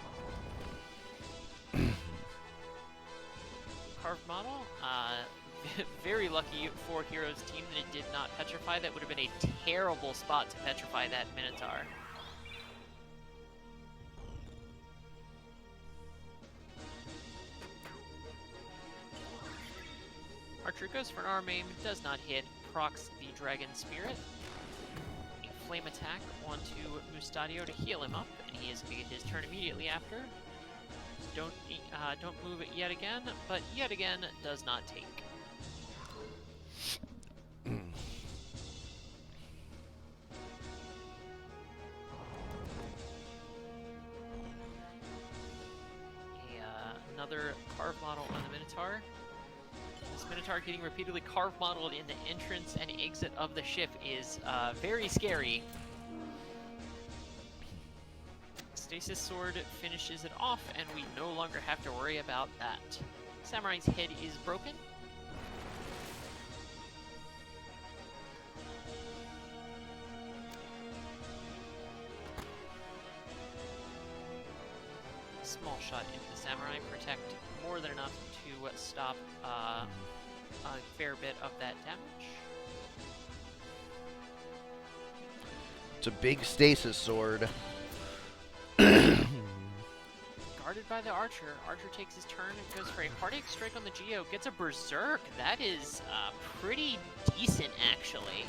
Speaker 2: Carved model, very lucky for Hero's team that it did not petrify. That would have been a terrible spot to petrify that Minotaur. Archer goes for an arm aim, does not hit, procs the Dragon Spirit. A flame attack onto Mustadio to heal him up, and he is going to get his turn immediately after. Don't move it yet again, but yet again does not take. Another carve model on the Minotaur. This Minotaur getting repeatedly carve modeled in the entrance and exit of the ship is very scary. Stasis Sword finishes it off, and we no longer have to worry about that. Samurai's head is broken. Small shot into the Samurai, protect more than enough to stop a fair bit of that damage.
Speaker 1: It's a big stasis sword.
Speaker 2: Guarded by the Archer. Archer takes his turn and goes for a Heartache Strike on the Geo. Gets a Berserk. That is pretty decent, actually.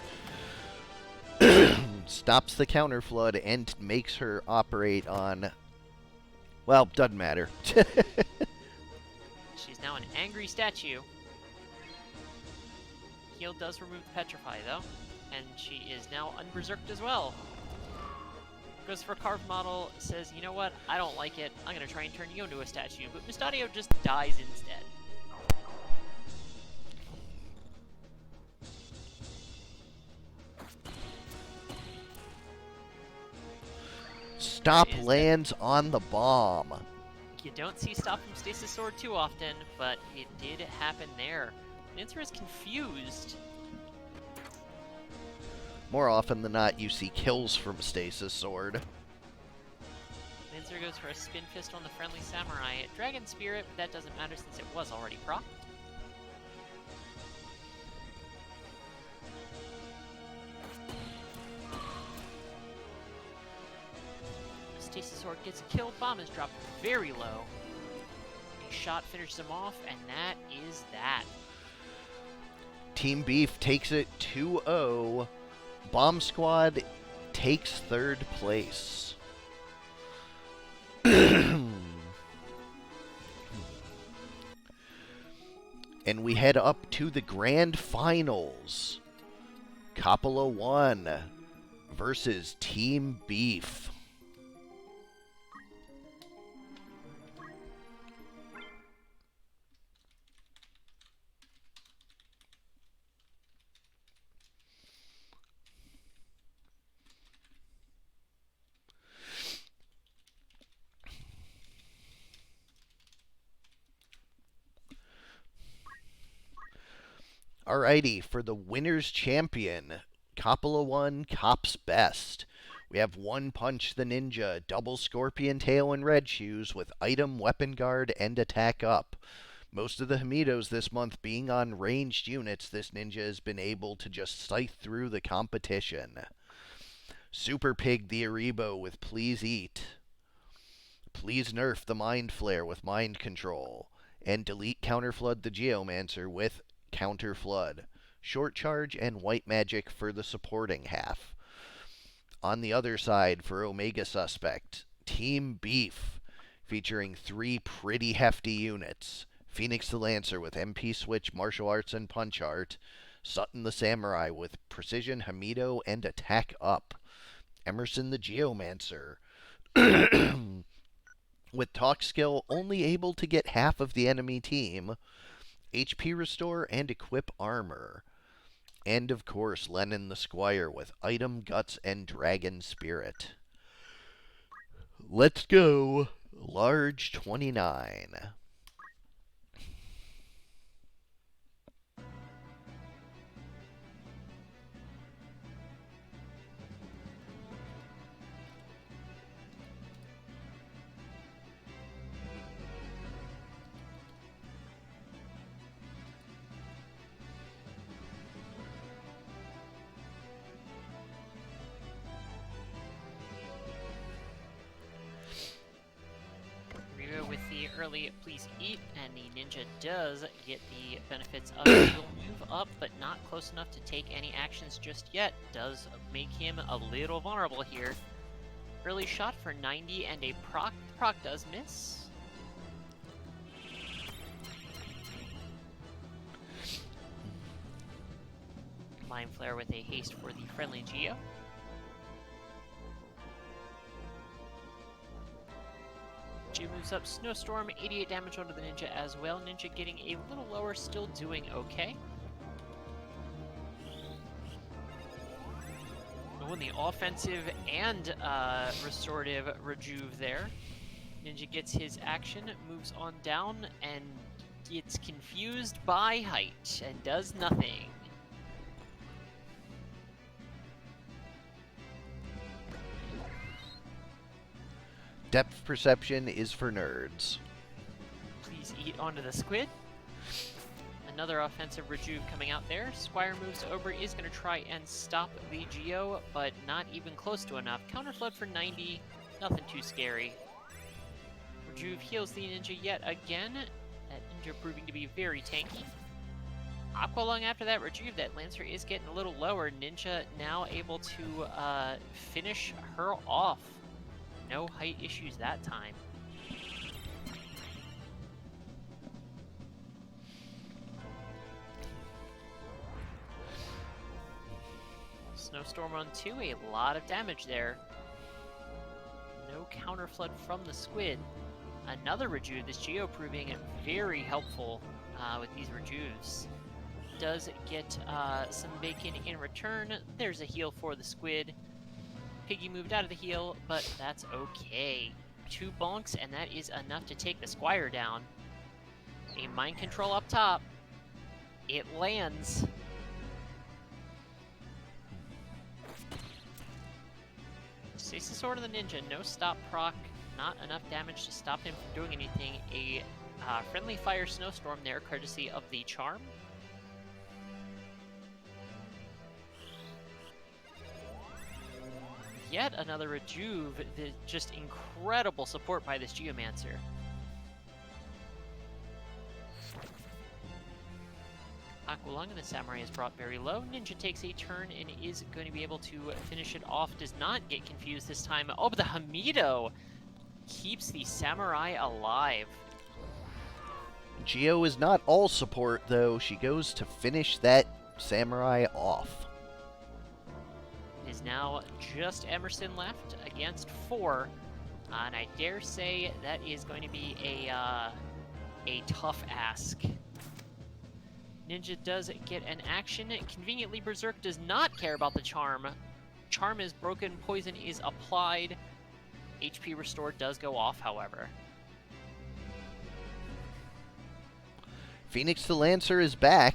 Speaker 1: Stops the counter flood and makes her operate on... Well, doesn't matter.
Speaker 2: She's now an angry statue. Heal does remove the Petrify, though. And she is now unberserked as well. Goes for carved model, says, you know what, I don't like it. I'm going to try and turn you into a statue. But Mustadio just dies instead.
Speaker 1: Stop lands on the bomb.
Speaker 2: You don't see Stop from Stasis Sword too often, but it did happen there. Lancer is confused.
Speaker 1: More often than not, you see kills from Stasis Sword.
Speaker 2: Lancer goes for a Spin Fist on the friendly Samurai. Dragon Spirit, but that doesn't matter since it was already proc. Stasis Sword gets a kill. Bomb is dropped very low. A shot finishes him off, and that is that.
Speaker 1: Team Beef takes it 2-0. Bomb Squad takes third place. And we head up to the grand finals. Coppola 1 versus Team Beef. Alrighty, for the winner's champion, Coppola 1, Cop's Best. We have One Punch the Ninja, double Scorpion Tail and Red Shoes with item, weapon guard, and attack up. Most of the Hamitos this month being on ranged units, this ninja has been able to just scythe through the competition. Super Pig the Aribo with Please Eat. Please Nerf the Mind Flare with Mind Control. And delete Counterflood the Geomancer with Counter Flood, Short Charge, and White Magic for the supporting half. On the other side, for Omegasuspekt, Team Beef, featuring 3 pretty hefty units. Phoenix the Lancer with MP Switch, Martial Arts, and Punch Art. Sutton the Samurai with Precision, Hamito, and Attack Up. Emerson the Geomancer with Talk Skill, only able to get half of the enemy team. HP Restore, and Equip Armor. And, of course, Lennon the Squire with Item, Guts, and Dragon Spirit. Let's go. Large 29.
Speaker 2: With the early Please Eat, and the ninja does get the benefits of it. He'll move up, but not close enough to take any actions just yet. Does make him a little vulnerable here. Early shot for 90 and a proc. The proc does miss. Mind Flare with a haste for the friendly Geo. G moves up, Snowstorm, 88 damage onto the Ninja as well. Ninja getting a little lower, still doing okay. Oh, the offensive and restorative rejuve there. Ninja gets his action, moves on down, and gets confused by height, and does nothing.
Speaker 1: Depth perception is for nerds.
Speaker 2: Please eat onto the squid. Another offensive rejuve coming out there. Squire moves over, is going to try and stop the Geo, but not even close to enough. Counterflood for 90, nothing too scary. Rejuve heals the Ninja yet again. That Ninja proving to be very tanky. Aqualung after that rejuve. That Lancer is getting a little lower. Ninja now able to finish her off. No height issues that time. Snowstorm on 2, a lot of damage there. No counterflood from the squid. Another rejuve. This Geo proving very helpful with these rejuves. Does get some bacon in return. There's a heal for the squid. Piggy moved out of the heal, but that's okay. 2 bonks, and that is enough to take the Squire down. A mind control up top. It lands. Stasis Sword of the Ninja, no stop proc, not enough damage to stop him from doing anything. A friendly fire snowstorm there, courtesy of the charm. Yet another rejuve, just incredible support by this Geomancer. Aqualung and the Samurai is brought very low. Ninja takes a turn and is going to be able to finish it off. Does not get confused this time. Oh, but the Hamido keeps the Samurai alive.
Speaker 1: Geo is not all support, though. She goes to finish that Samurai off.
Speaker 2: It is now just Emerson left against 4. And I dare say that is going to be a tough ask. Ninja does get an action. Conveniently, Berserk does not care about the charm. Charm is broken, poison is applied. HP restore does go off, however.
Speaker 1: Phoenix the Lancer is back.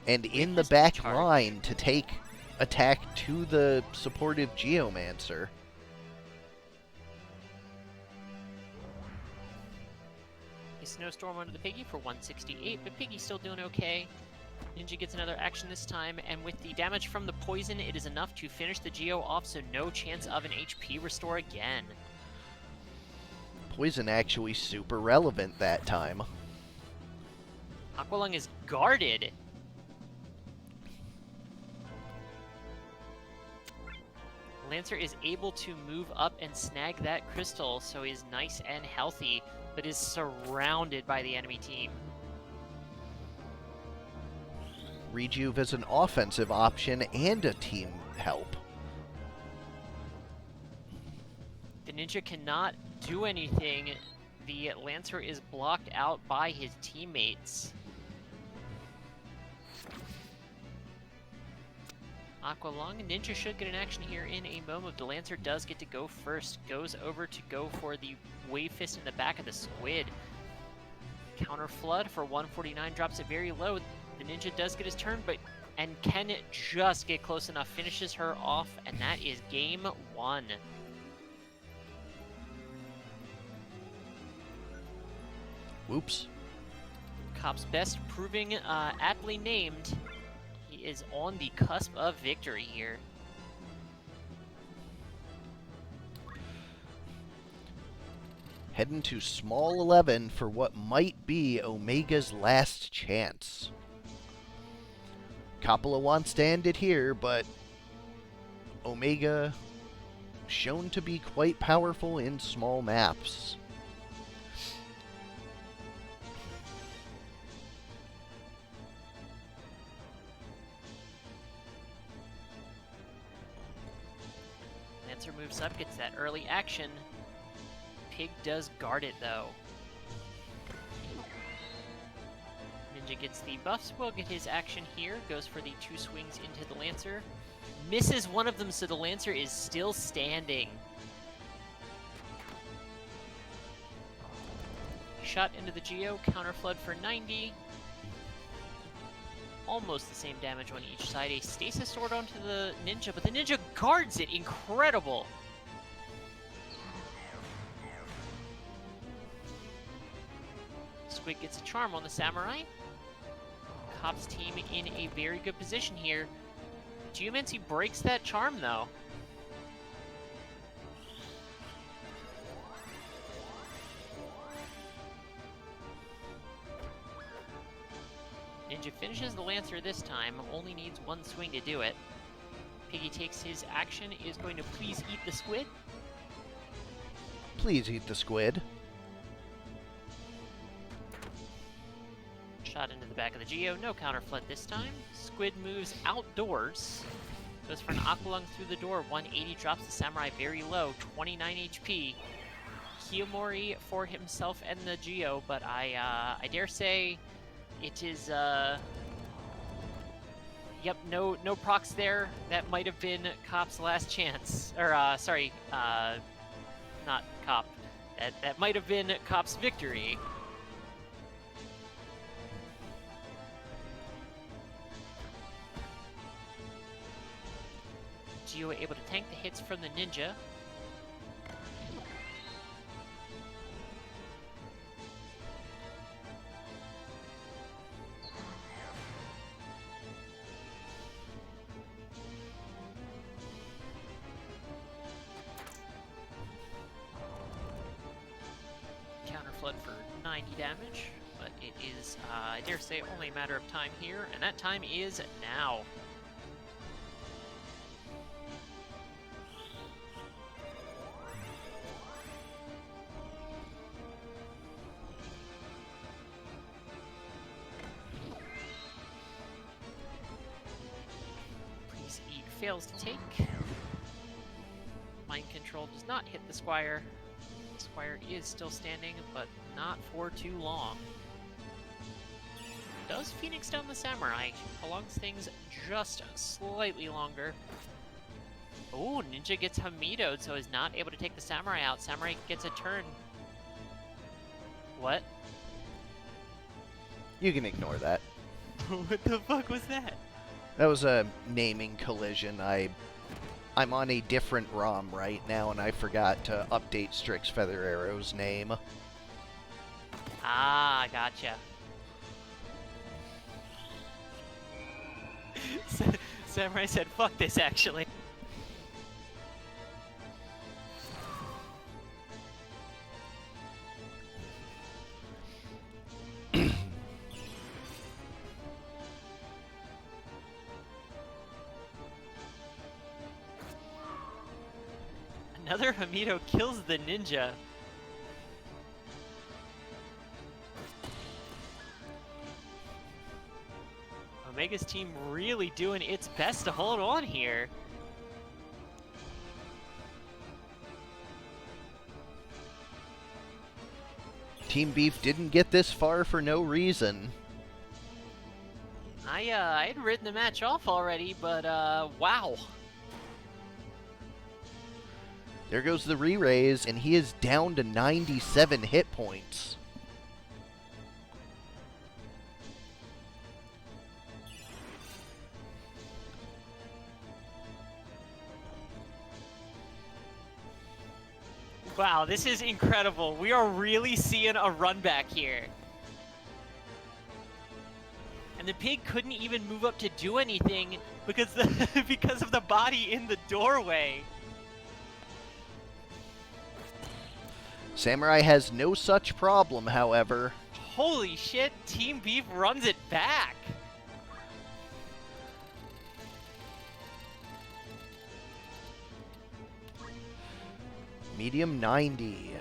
Speaker 1: And in the back line to take attack to the supportive Geomancer.
Speaker 2: A Snowstorm onto the Piggy for 168, but Piggy's still doing okay. Ninja gets another action this time, and with the damage from the poison, it is enough to finish the Geo off, so no chance of an HP restore again.
Speaker 1: Poison actually super relevant that time.
Speaker 2: Aqualung is guarded. Lancer is able to move up and snag that crystal, so he's nice and healthy, but is surrounded by the enemy team.
Speaker 1: Rejuve is an offensive option and a team help.
Speaker 2: The Ninja cannot do anything. The Lancer is blocked out by his teammates. Aqualung, Ninja should get an action here in a moment. The Lancer does get to go first. Goes over to go for the Wave Fist in the back of the Squid. Counter Flood for 149, drops it very low. The Ninja does get his turn, and can just get close enough. Finishes her off, and that is game 1.
Speaker 1: Whoops.
Speaker 2: Cop's Best proving aptly named. He is on the cusp of victory here.
Speaker 1: Heading to small 11 for what might be Omega's last chance. Coppola wants to end it here, but Omega shown to be quite powerful in small maps.
Speaker 2: Lancer moves up, gets that early action. Pig does guard it, though. Ninja gets the buffs, will get his action here. Goes for the 2 swings into the Lancer. Misses one of them, so the Lancer is still standing. Shot into the Geo, counter flood for 90. Almost the same damage on each side. A stasis sword onto the Ninja, but the Ninja guards it. Incredible. Squid gets a charm on the Samurai. Cop's team in a very good position here. Geomancy breaks that charm, though. Ninja finishes the Lancer this time, only needs one swing to do it. Piggy takes his action, is going to please eat the squid.
Speaker 1: Please eat the squid.
Speaker 2: Shot into the back of the Geo, no counter flood this time. Squid moves outdoors. Goes for an Aqualung through the door, 180, drops the Samurai very low, 29 HP. Kiyomori for himself and the Geo, but I dare say it is, yep, no procs there. That might have been Cop's last chance. Or, sorry, not Cop. That might have been Cop's victory. Geo able to tank the hits from the Ninja. Counterflood for 90 damage, but it is, I dare say, only a matter of time here, and that time is now. Please eat fails to take. Mind control does not hit the Squire. The Squire is still standing, but not for too long. Does Phoenix down the Samurai, prolongs things just slightly longer. Oh, Ninja gets Hamido'd, so is not able to take the Samurai out. Samurai gets a turn. What?
Speaker 1: You can ignore that.
Speaker 2: What the fuck was that?
Speaker 1: That was a naming collision. I'm on a different ROM right now, and I forgot to update Strix Feather Arrow's name.
Speaker 2: Ah, gotcha. Samurai said, fuck this, actually. Another Hamido kills the Ninja. Omega's team really doing its best to hold on here.
Speaker 1: Team Beef didn't get this far for no reason.
Speaker 2: I had written the match off already, but wow.
Speaker 1: There goes the re-raise, and he is down to 97 hit points.
Speaker 2: Wow, this is incredible. We are really seeing a run back here. And the pig couldn't even move up to do anything because because of the body in the doorway.
Speaker 1: Samurai has no such problem, however.
Speaker 2: Holy shit, Team Beef runs it back.
Speaker 1: Medium 90.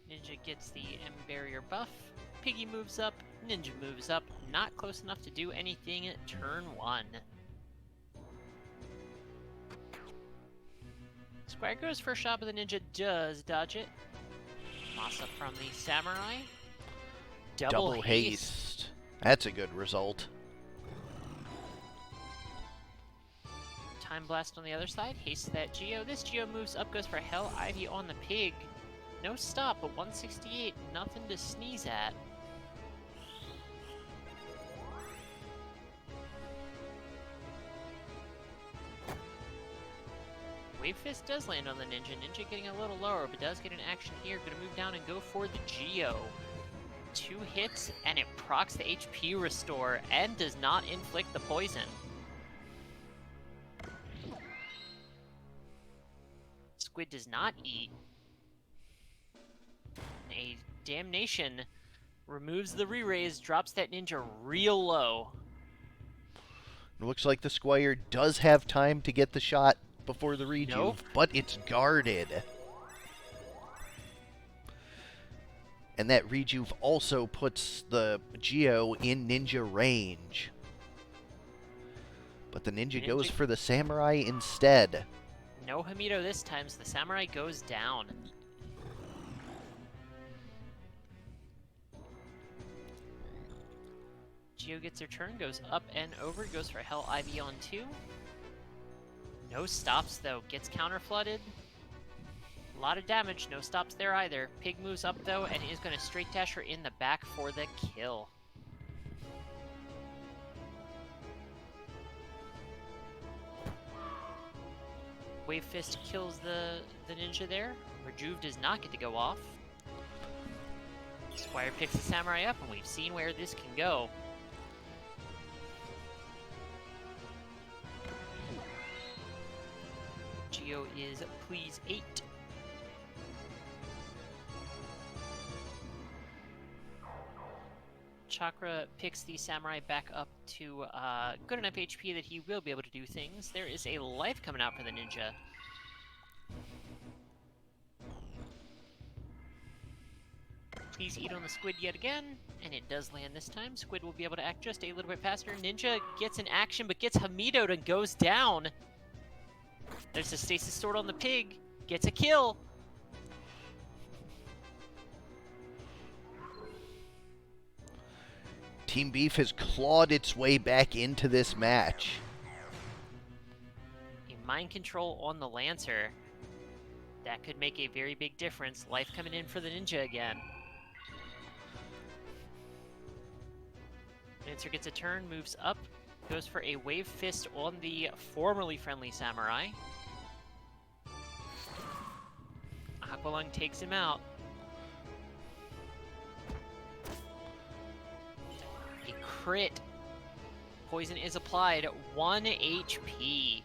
Speaker 2: Ninja gets the M barrier buff. Piggy moves up. Ninja moves up. Not close enough to do anything. Turn 1. Squire goes for a shot, but the Ninja does dodge it. Masa from the Samurai. Double haste.
Speaker 1: That's a good result.
Speaker 2: Time Blast on the other side. Haste that Geo. This Geo moves up, goes for Hell Ivy on the pig. No stop, but 168, nothing to sneeze at. Wave Fist does land on the Ninja. Ninja getting a little lower, but does get an action here. Gonna move down and go for the Geo. 2 hits, and it procs the HP restore, and does not inflict the poison. Squid does not eat. A Damnation removes the re-raise, drops that Ninja real low.
Speaker 1: It looks like the Squire does have time to get the shot before the rejuve,
Speaker 2: Nope.
Speaker 1: but it's guarded. And that rejuve also puts the Geo in Ninja range. But the Ninja goes for the Samurai instead.
Speaker 2: No Hamido this time, so the Samurai goes down. Geo gets her turn, goes up and over, goes for Hell Ivy on 2. No stops though, gets counter flooded. A lot of damage, no stops there either. Pig moves up though and is going to straight dash her in the back for the kill. Wave Fist kills the Ninja there. Rejuve does not get to go off. Squire picks the Samurai up, and we've seen where this can go. Geo is please 8. Chakra picks the Samurai back up to good enough HP that he will be able to do things. There is a life coming out for the Ninja. Please eat on the Squid yet again, and it does land this time. Squid will be able to act just a little bit faster. Ninja gets an action, but gets Hamido'd and goes down. There's a Stasis Sword on the pig. Gets a kill.
Speaker 1: Team Beef has clawed its way back into this match.
Speaker 2: A Mind Control on the Lancer. That could make a very big difference. Life coming in for the Ninja again. Lancer gets a turn, moves up, goes for a Wave Fist on the formerly friendly Samurai. Aqualung takes him out. A crit. Poison is applied. 1 HP.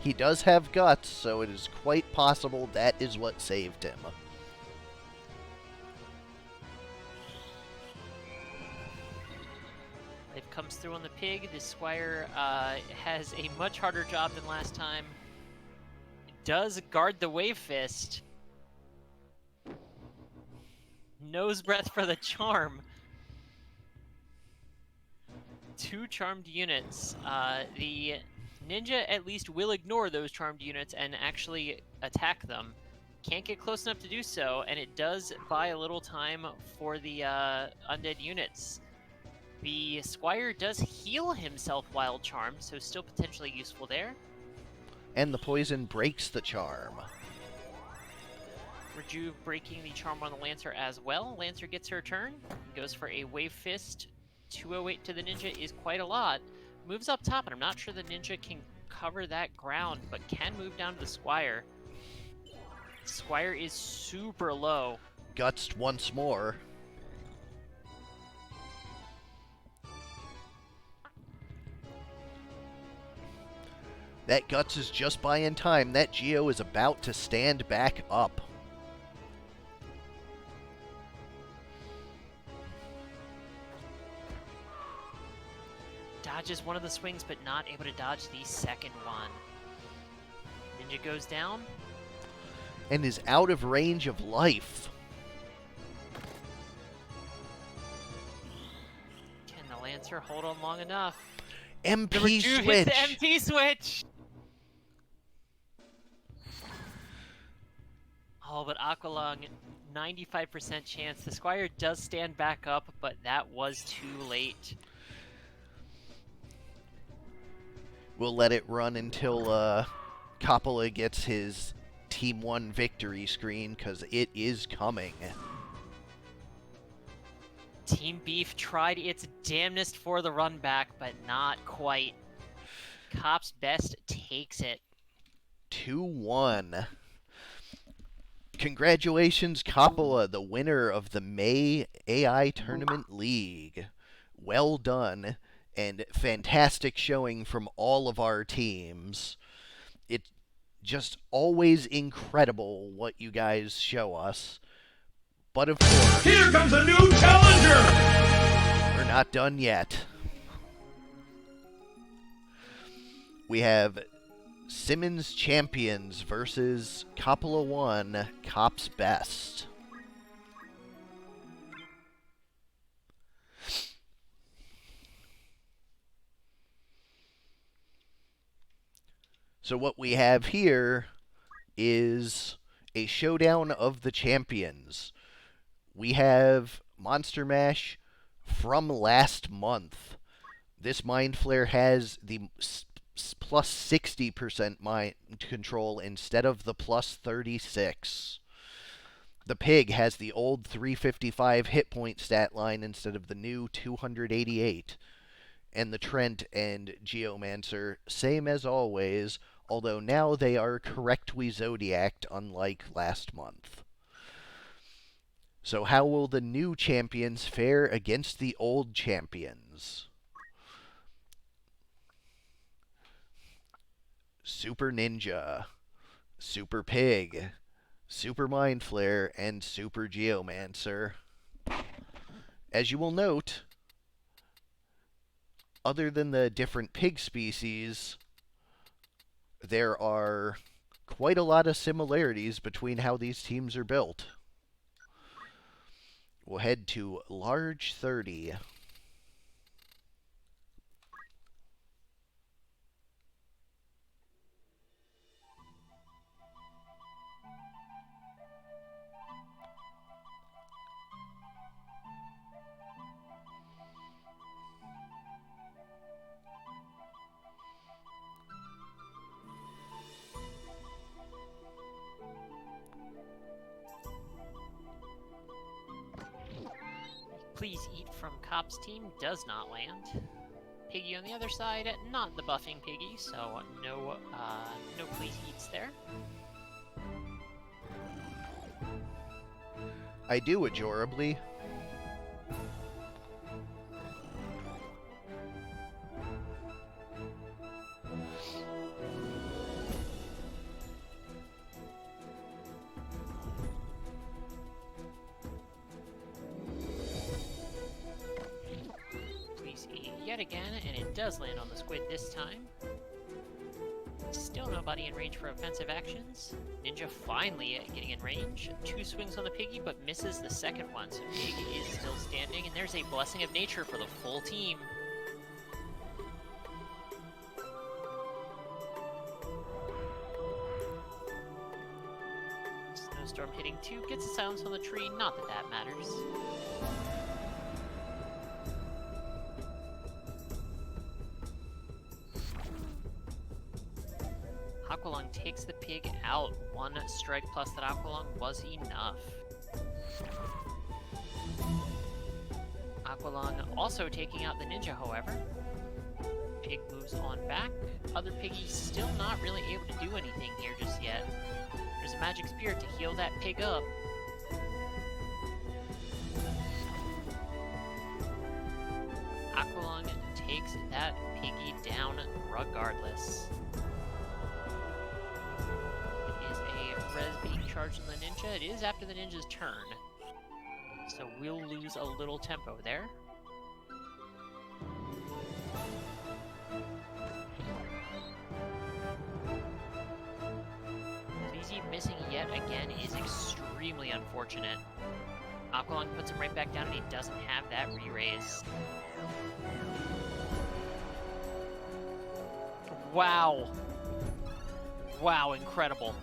Speaker 1: He does have guts, so it is quite possible that is what saved him.
Speaker 2: Life comes through on the pig. The Squire has a much harder job than last time. Does guard the Wave Fist. Nose Breath for the charm. 2 charmed units. The Ninja at least will ignore those charmed units and actually attack them. Can't get close enough to do so, and it does buy a little time for the undead units. The Squire does heal himself while charmed, so still potentially useful there.
Speaker 1: And the poison breaks the charm.
Speaker 2: Rejuve breaking the charm on the Lancer as well. Lancer gets her turn, goes for a Wave Fist. 208 to the Ninja is quite a lot. Moves up top, and I'm not sure the Ninja can cover that ground, but can move down to the Squire. Squire is super low.
Speaker 1: Gutsed once more. That Guts is just buying time. That Geo is about to stand back up.
Speaker 2: Dodges one of the swings, but not able to dodge the second one. Ninja goes down.
Speaker 1: And is out of range of life.
Speaker 2: Can the Lancer hold on long enough?
Speaker 1: MP
Speaker 2: Hits
Speaker 1: switch!
Speaker 2: the MP switch! Oh, but Aqualung, 95% chance. The Squire does stand back up, but that was too late.
Speaker 1: We'll let it run until Coppola gets his Team 1 victory screen, because it is coming.
Speaker 2: Team Beef tried its damnedest for the run back, but not quite. Cop's Best takes it.
Speaker 1: 2-1. Congratulations, Coppola, the winner of the May AI Tournament League. Well done, and fantastic showing from all of our teams. It's just always incredible what you guys show us. But of course,
Speaker 3: here comes a new challenger!
Speaker 1: We're not done yet. We have Simmons Champions versus Coppola 1, Cop's Best. So what we have here is a showdown of the champions. We have Monster Mash from last month. This Mind Flare has the plus 60% mind control instead of the plus 36. The Pig has the old 355 hit point stat line instead of the new 288. And the Trent and Geomancer, same as always, although now they are correctly zodiaced, unlike last month. So how will the new champions fare against the old champions? Super Ninja, Super Pig, Super Mind Flare, and Super Geomancer. As you will note, other than the different pig species, there are quite a lot of similarities between how these teams are built. We'll head to Large 30.
Speaker 2: Please Eat from Cop's team does not land. Piggy on the other side, not the buffing Piggy, so no Please Eats there.
Speaker 1: I do adorably.
Speaker 2: Please Eat yet again, and it does land on the squid this time. Still nobody in range for offensive actions. Ninja finally getting in range. 2 swings on the Piggy, but misses the second one, so Pig is still standing, and there's a Blessing of Nature for the full team. Snowstorm hitting 2, gets a silence on the tree, not that that matters. Aqualung takes the Pig out. 1 strike plus that Aqualung was enough. Aqualung also taking out the Ninja, however. Pig moves on back. Other Piggy still not really able to do anything here just yet. There's a Magic Spirit to heal that Pig up. Aqualung takes that Piggy down regardless. Res being charged on the Ninja. It is after the Ninja's turn, so we'll lose a little tempo there. Pleasey missing yet again is extremely unfortunate. Aqualung puts him right back down, and he doesn't have that re-raise. Wow. Wow, incredible.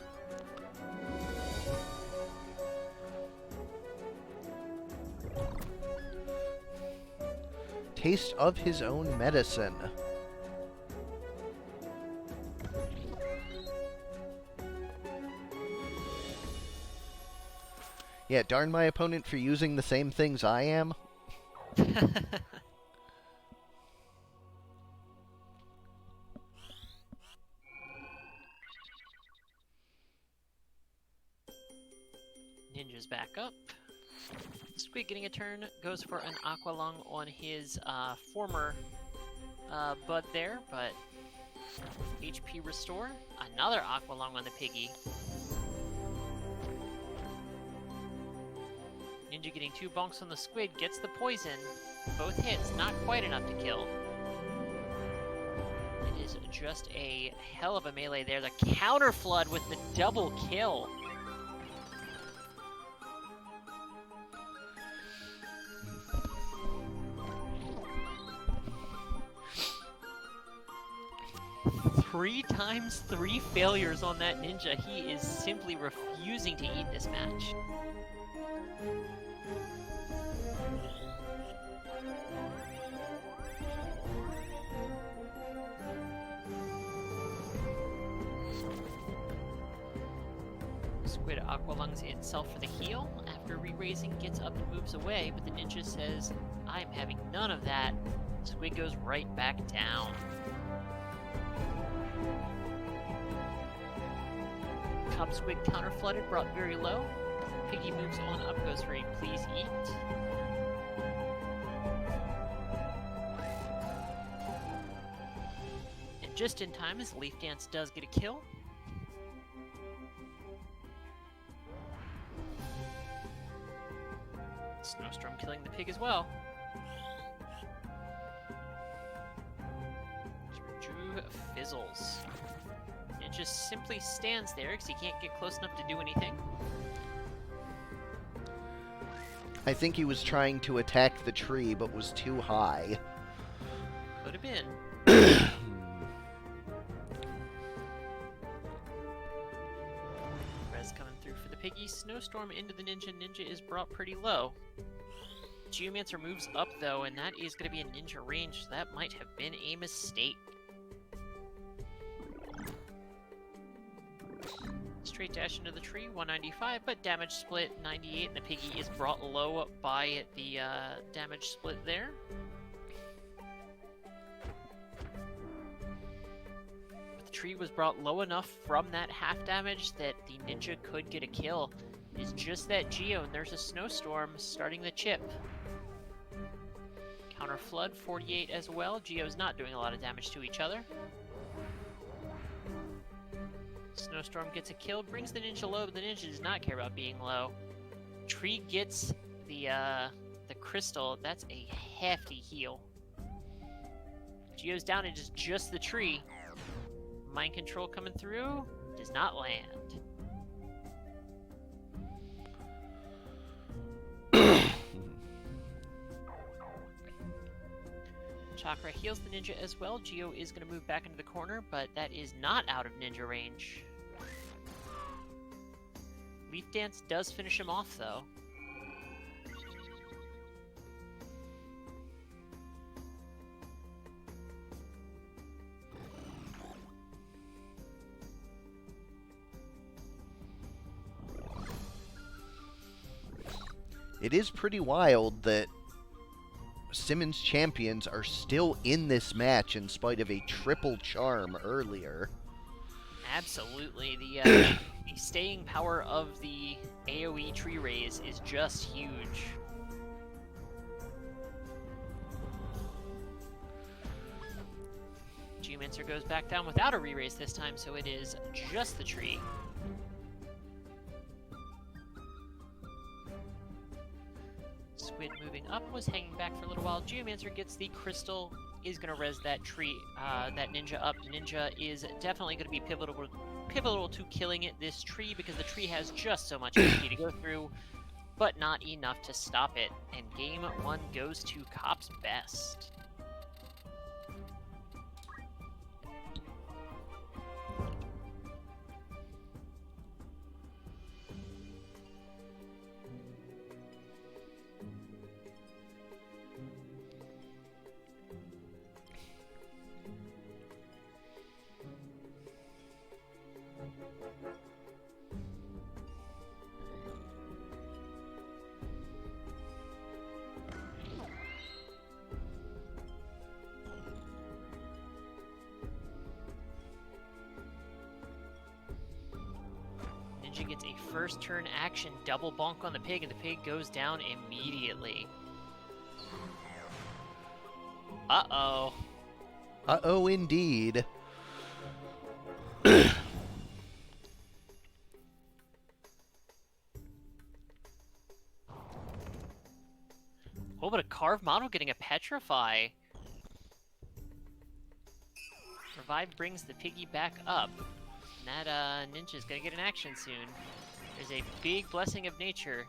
Speaker 1: Taste of his own medicine. Yeah, darn my opponent for using the same things I am.
Speaker 2: Ninja's back up. Squid getting a turn, goes for an Aqua Lung on his former bud there, but HP restore. Another Aqua Lung on the Piggy. Ninja getting 2 bonks on the Squid, gets the poison. Both hits, not quite enough to kill. It is just a hell of a melee there. The counter flood with the double kill. Three times 3 failures on that ninja. He is simply refusing to eat this match. Squid Aqua Lungs itself for the heal. After re-raising, gets up and moves away, but the ninja says, I'm having none of that. Squid goes right back down. Top Squid counter flooded, brought very low. Piggy moves on up, goes for a please eat. And just in time as Leaf Dance does get a kill. Snowstorm killing the pig as well. Drew fizzles. It just simply stands there because he can't get close enough to do anything.
Speaker 1: I think he was trying to attack the tree, but was too high.
Speaker 2: Could have been. Res coming through for the piggy. Snowstorm into the ninja. Ninja is brought pretty low. Geomancer moves up though, and that is going to be a ninja range, so that might have been a mistake. Straight dash into the tree, 195, but damage split 98, and the piggy is brought low by the damage split there. But the tree was brought low enough from that half damage that the ninja could get a kill. It's just that Geo, and there's a snowstorm starting the chip. Counter flood, 48 as well. Geo's not doing a lot of damage to each other. Snowstorm gets a kill, brings the ninja low, but the ninja does not care about being low. Tree gets the crystal. That's a hefty heal. Geo's down, it is just the tree. Mind control coming through, does not land. Chakra heals the ninja as well. Geo is going to move back into the corner, but that is not out of ninja range. Leaf Dance does finish him off, though.
Speaker 1: It is pretty wild that Simmons champions are still in this match in spite of a triple charm earlier.
Speaker 2: Absolutely. The staying power of the AoE tree raise is just huge. Geomancer goes back down without a re-raise this time, so it is just the tree. Squid moving up, was hanging back for a little while. Geomancer gets the crystal, is going to res that tree, that ninja up. Ninja is definitely going to be pivotal to killing this tree because the tree has just so much HP to go through, but not enough to stop it. And game 1 goes to Cop's best. ninja gets a first turn action double bonk on the pig, and the pig goes down immediately. Uh-oh.
Speaker 1: Uh-oh, indeed.
Speaker 2: Oh, but a carved model getting a petrify. Revive brings the piggy back up. And that ninja's gonna get an action soon. There's a big blessing of nature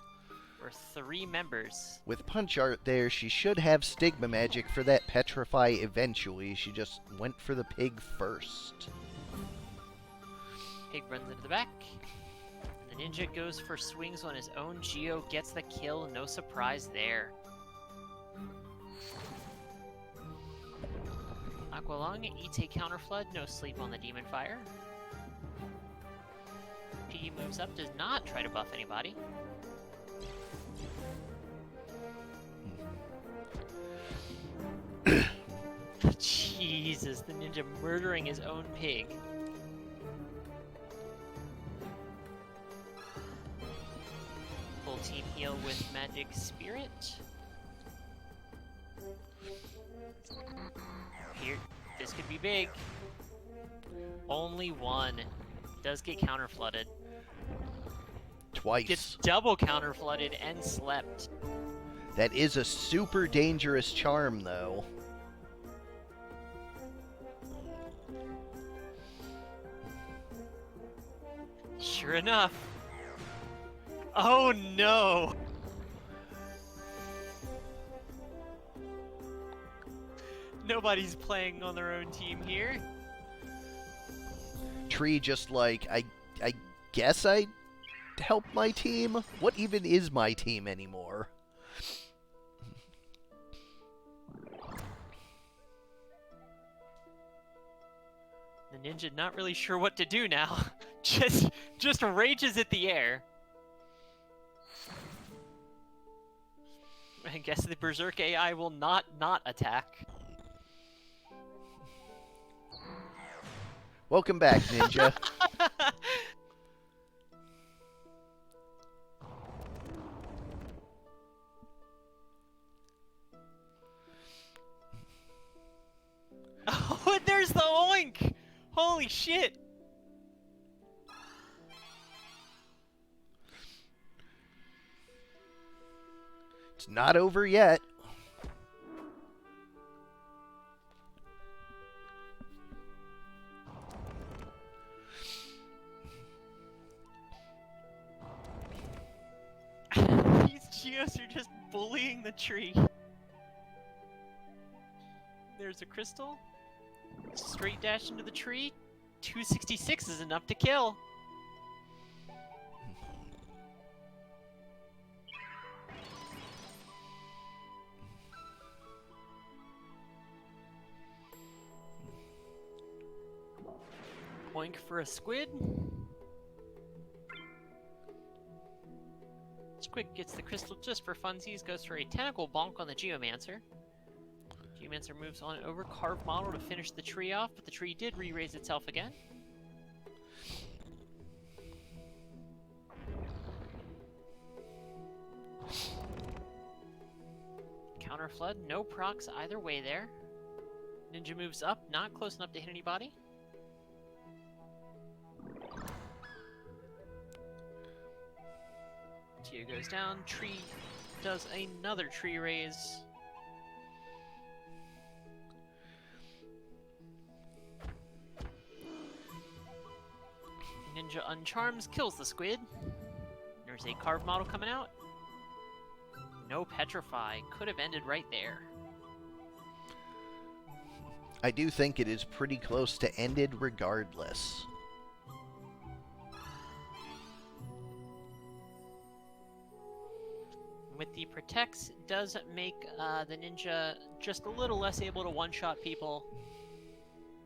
Speaker 2: for 3 members.
Speaker 1: With punch art there, she should have stigma magic for that petrify eventually. She just went for the pig first.
Speaker 2: Pig runs into the back. And the ninja goes for swings on his own. Geo gets the kill, no surprise there. Aqualung eats a counterflood, no sleep on the demon fire. Piggy moves up, does not try to buff anybody. Jesus, the ninja murdering his own pig. Full team heal with magic spirit. Here, this could be big. Only one does get counter flooded.
Speaker 1: Twice.
Speaker 2: Gets double counter flooded and slept.
Speaker 1: That is a super dangerous charm, though.
Speaker 2: Sure enough. Oh no! Nobody's playing on their own team here.
Speaker 1: Tree just like, I guess I help my team? What even is my team anymore?
Speaker 2: The ninja not really sure what to do now. just rages at the air. I guess the Berserk AI will not attack.
Speaker 1: Welcome back, Ninja.
Speaker 2: Oh, and there's the oink! Holy shit!
Speaker 1: It's not over yet.
Speaker 2: These Geos are just bullying the tree. There's a crystal. Straight dash into the tree. 266 is enough to kill. Oink for a squid. Squid gets the crystal just for funsies, goes for a tentacle bonk on the Geomancer. Geomancer moves on over carved model to finish the tree off, but the tree did re-raise itself again. Counter flood, no procs either way there. Ninja moves up, not close enough to hit anybody. Geo goes down, tree does another tree raise. Ninja uncharms, kills the squid. There's a carved model coming out. No petrify, could have ended right there.
Speaker 1: I do think it is pretty close to ended regardless.
Speaker 2: With the protects, it does make the ninja just a little less able to one-shot people.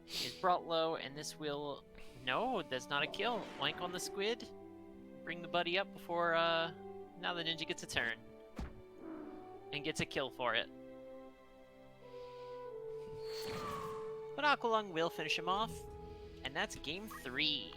Speaker 2: Is brought low, and this will... No, that's not a kill. Oink on the squid. Bring the buddy up before now the ninja gets a turn. And gets a kill for it. But Aqualung will finish him off. And that's game 3.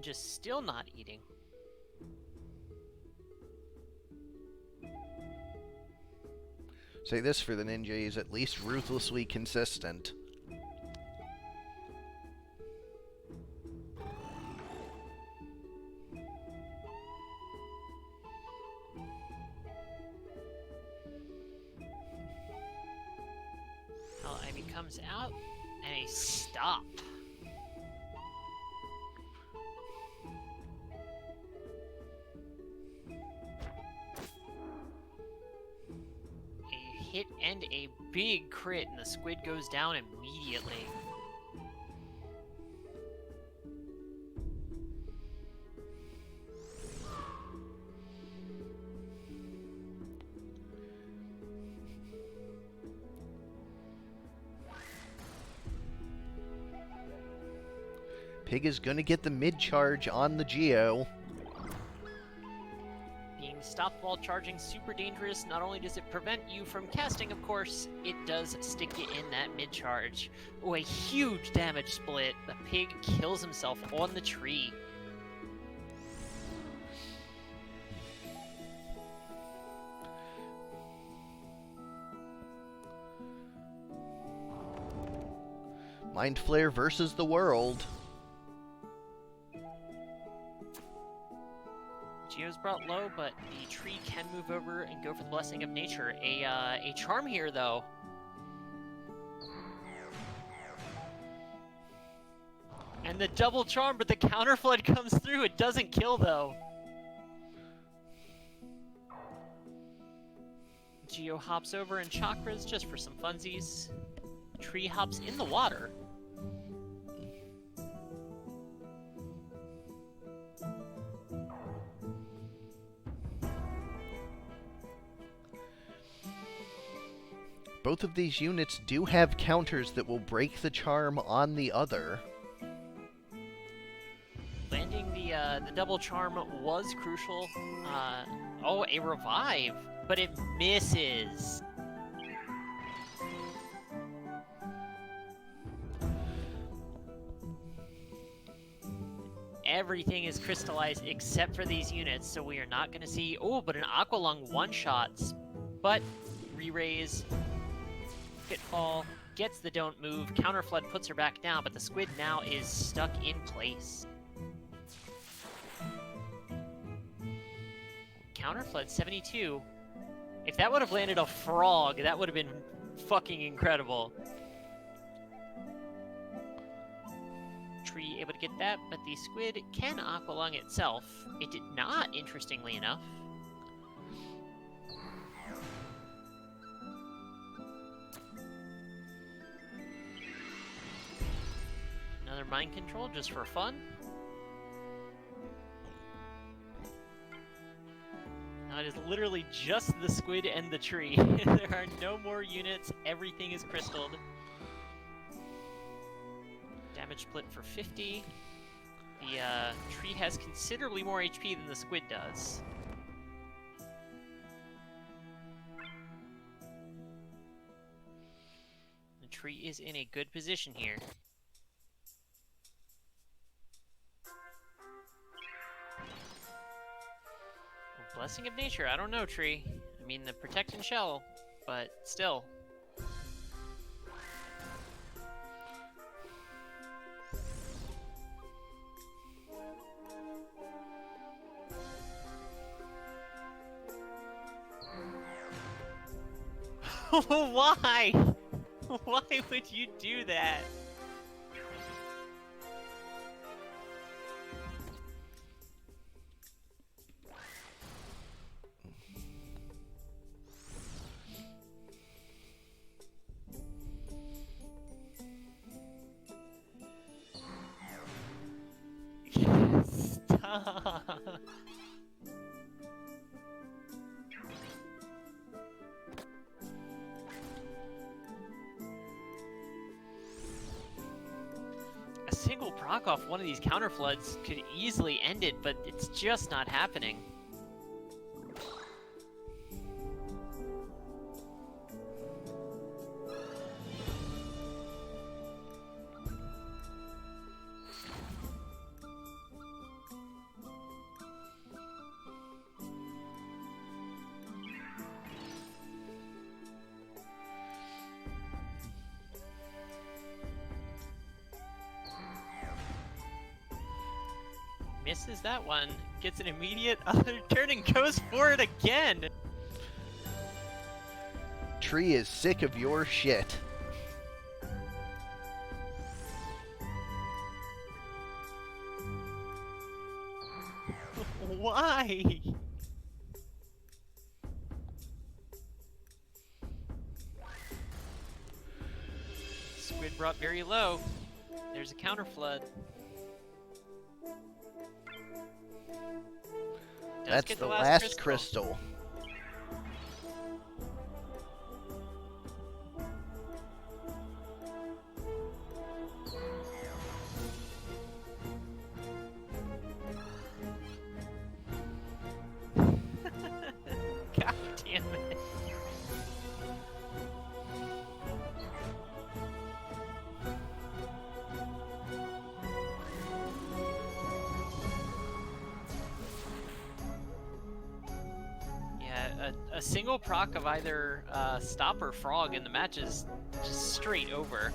Speaker 2: ninja's still not eating.
Speaker 1: Say this for the ninja, he's at least ruthlessly consistent.
Speaker 2: Well, Ivy comes out, and a stop. A hit and a big crit, and the squid goes down immediately.
Speaker 1: Pig is gonna get the mid-charge on the Geo.
Speaker 2: Being stopped while charging super dangerous. Not only does it prevent you from casting, of course, it does stick you in that mid-charge. Oh, a huge damage split. The pig kills himself on the tree.
Speaker 1: Mind Flare versus the world.
Speaker 2: Geo's brought low, but the tree can move over and go for the Blessing of Nature. A charm here, though. And the double charm, but the counter flood comes through. It doesn't kill, though. Geo hops over and chakras just for some funsies. Tree hops in the water.
Speaker 1: Both of these units do have counters that will break the charm on the other.
Speaker 2: Landing the double charm was crucial. Oh, a revive, but it misses. Everything is crystallized except for these units, so we are not going to see... Oh, but an Aqua Lung one-shots. But re-raise, Pitfall, gets the don't move, Counter Flood puts her back down, but the squid now is stuck in place. Counter Flood 72. If that would have landed a frog, that would have been fucking incredible. Tree able to get that, but the squid can Aqua Lung itself. It did not, interestingly enough. Another mind control just for fun. Now it is literally just the squid and the tree. There are no more units. Everything is crystalled. Damage split for 50. The tree has considerably more HP than the squid does. The tree is in a good position here. Blessing of Nature, I don't know, tree. I mean, the Protect and Shell, but still. Why? Why would you do that? Stop. A single proc off one of these counter floods could easily end it, but it's just not happening. Misses that one. Gets an immediate other turn and goes for it again.
Speaker 1: Tree is sick of your shit.
Speaker 2: Why? Squid brought very low. There's a counter flood.
Speaker 1: That's the last crystal.
Speaker 2: God damn it. Yeah, a single proc of either Stop or Frog in the match is just straight over.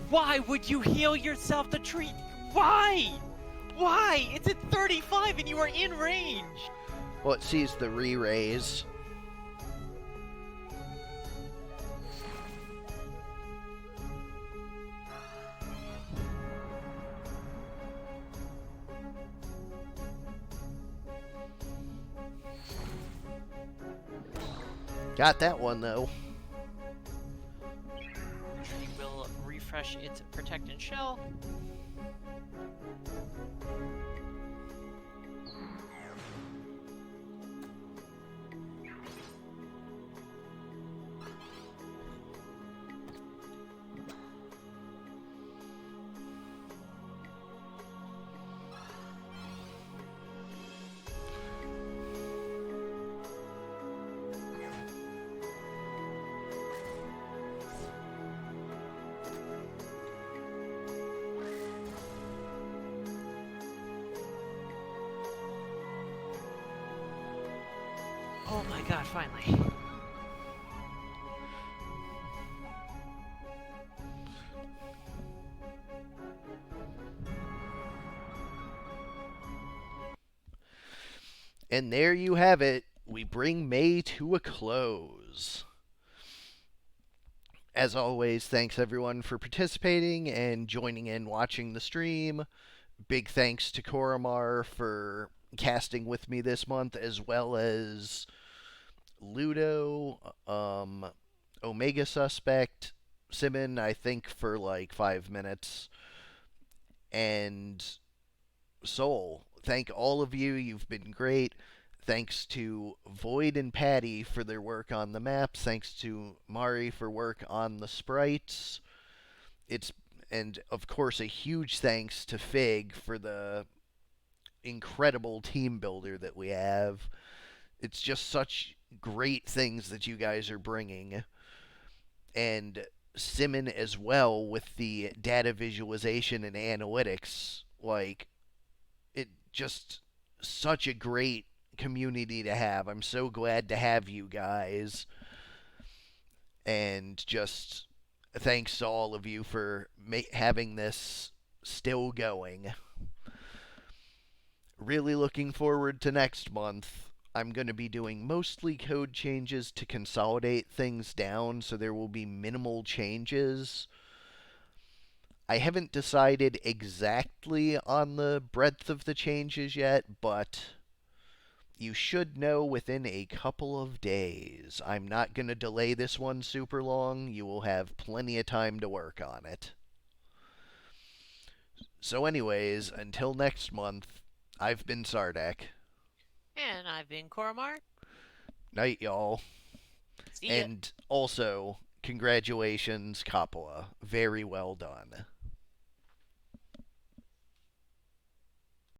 Speaker 2: Why would you heal yourself the tree? Why? Why? It's at 35 and you are in range!
Speaker 1: Well, it sees the re-raise. Got that one, though.
Speaker 2: Tree will refresh its Protect and Shell. Oh my god, finally.
Speaker 1: And there you have it. We bring May to a close. As always, thanks everyone for participating and joining in watching the stream. Big thanks to Koromar for casting with me this month, as well as Ludo, Omegasuspekt, Simon, I think for like 5 minutes, and Soul. Thank all of you. You've been great. Thanks to Void and Patty for their work on the maps. Thanks to Mari for work on the sprites. And of course a huge thanks to Fig for the incredible team builder that we have. It's just such great things that you guys are bringing. And Simon as well with the data visualization and analytics. Like, it just such a great community to have. I'm so glad to have you guys. And just thanks to all of you for having this still going. Really looking forward to next month. I'm going to be doing mostly code changes to consolidate things down, so there will be minimal changes. I haven't decided exactly on the breadth of the changes yet, but you should know within a couple of days. I'm not going to delay this one super long. You will have plenty of time to work on it. So anyways, until next month, I've been Sardek.
Speaker 2: And I've been Koromar.
Speaker 1: Night, y'all.
Speaker 2: See ya.
Speaker 1: And also, congratulations, Coppola. Very well done.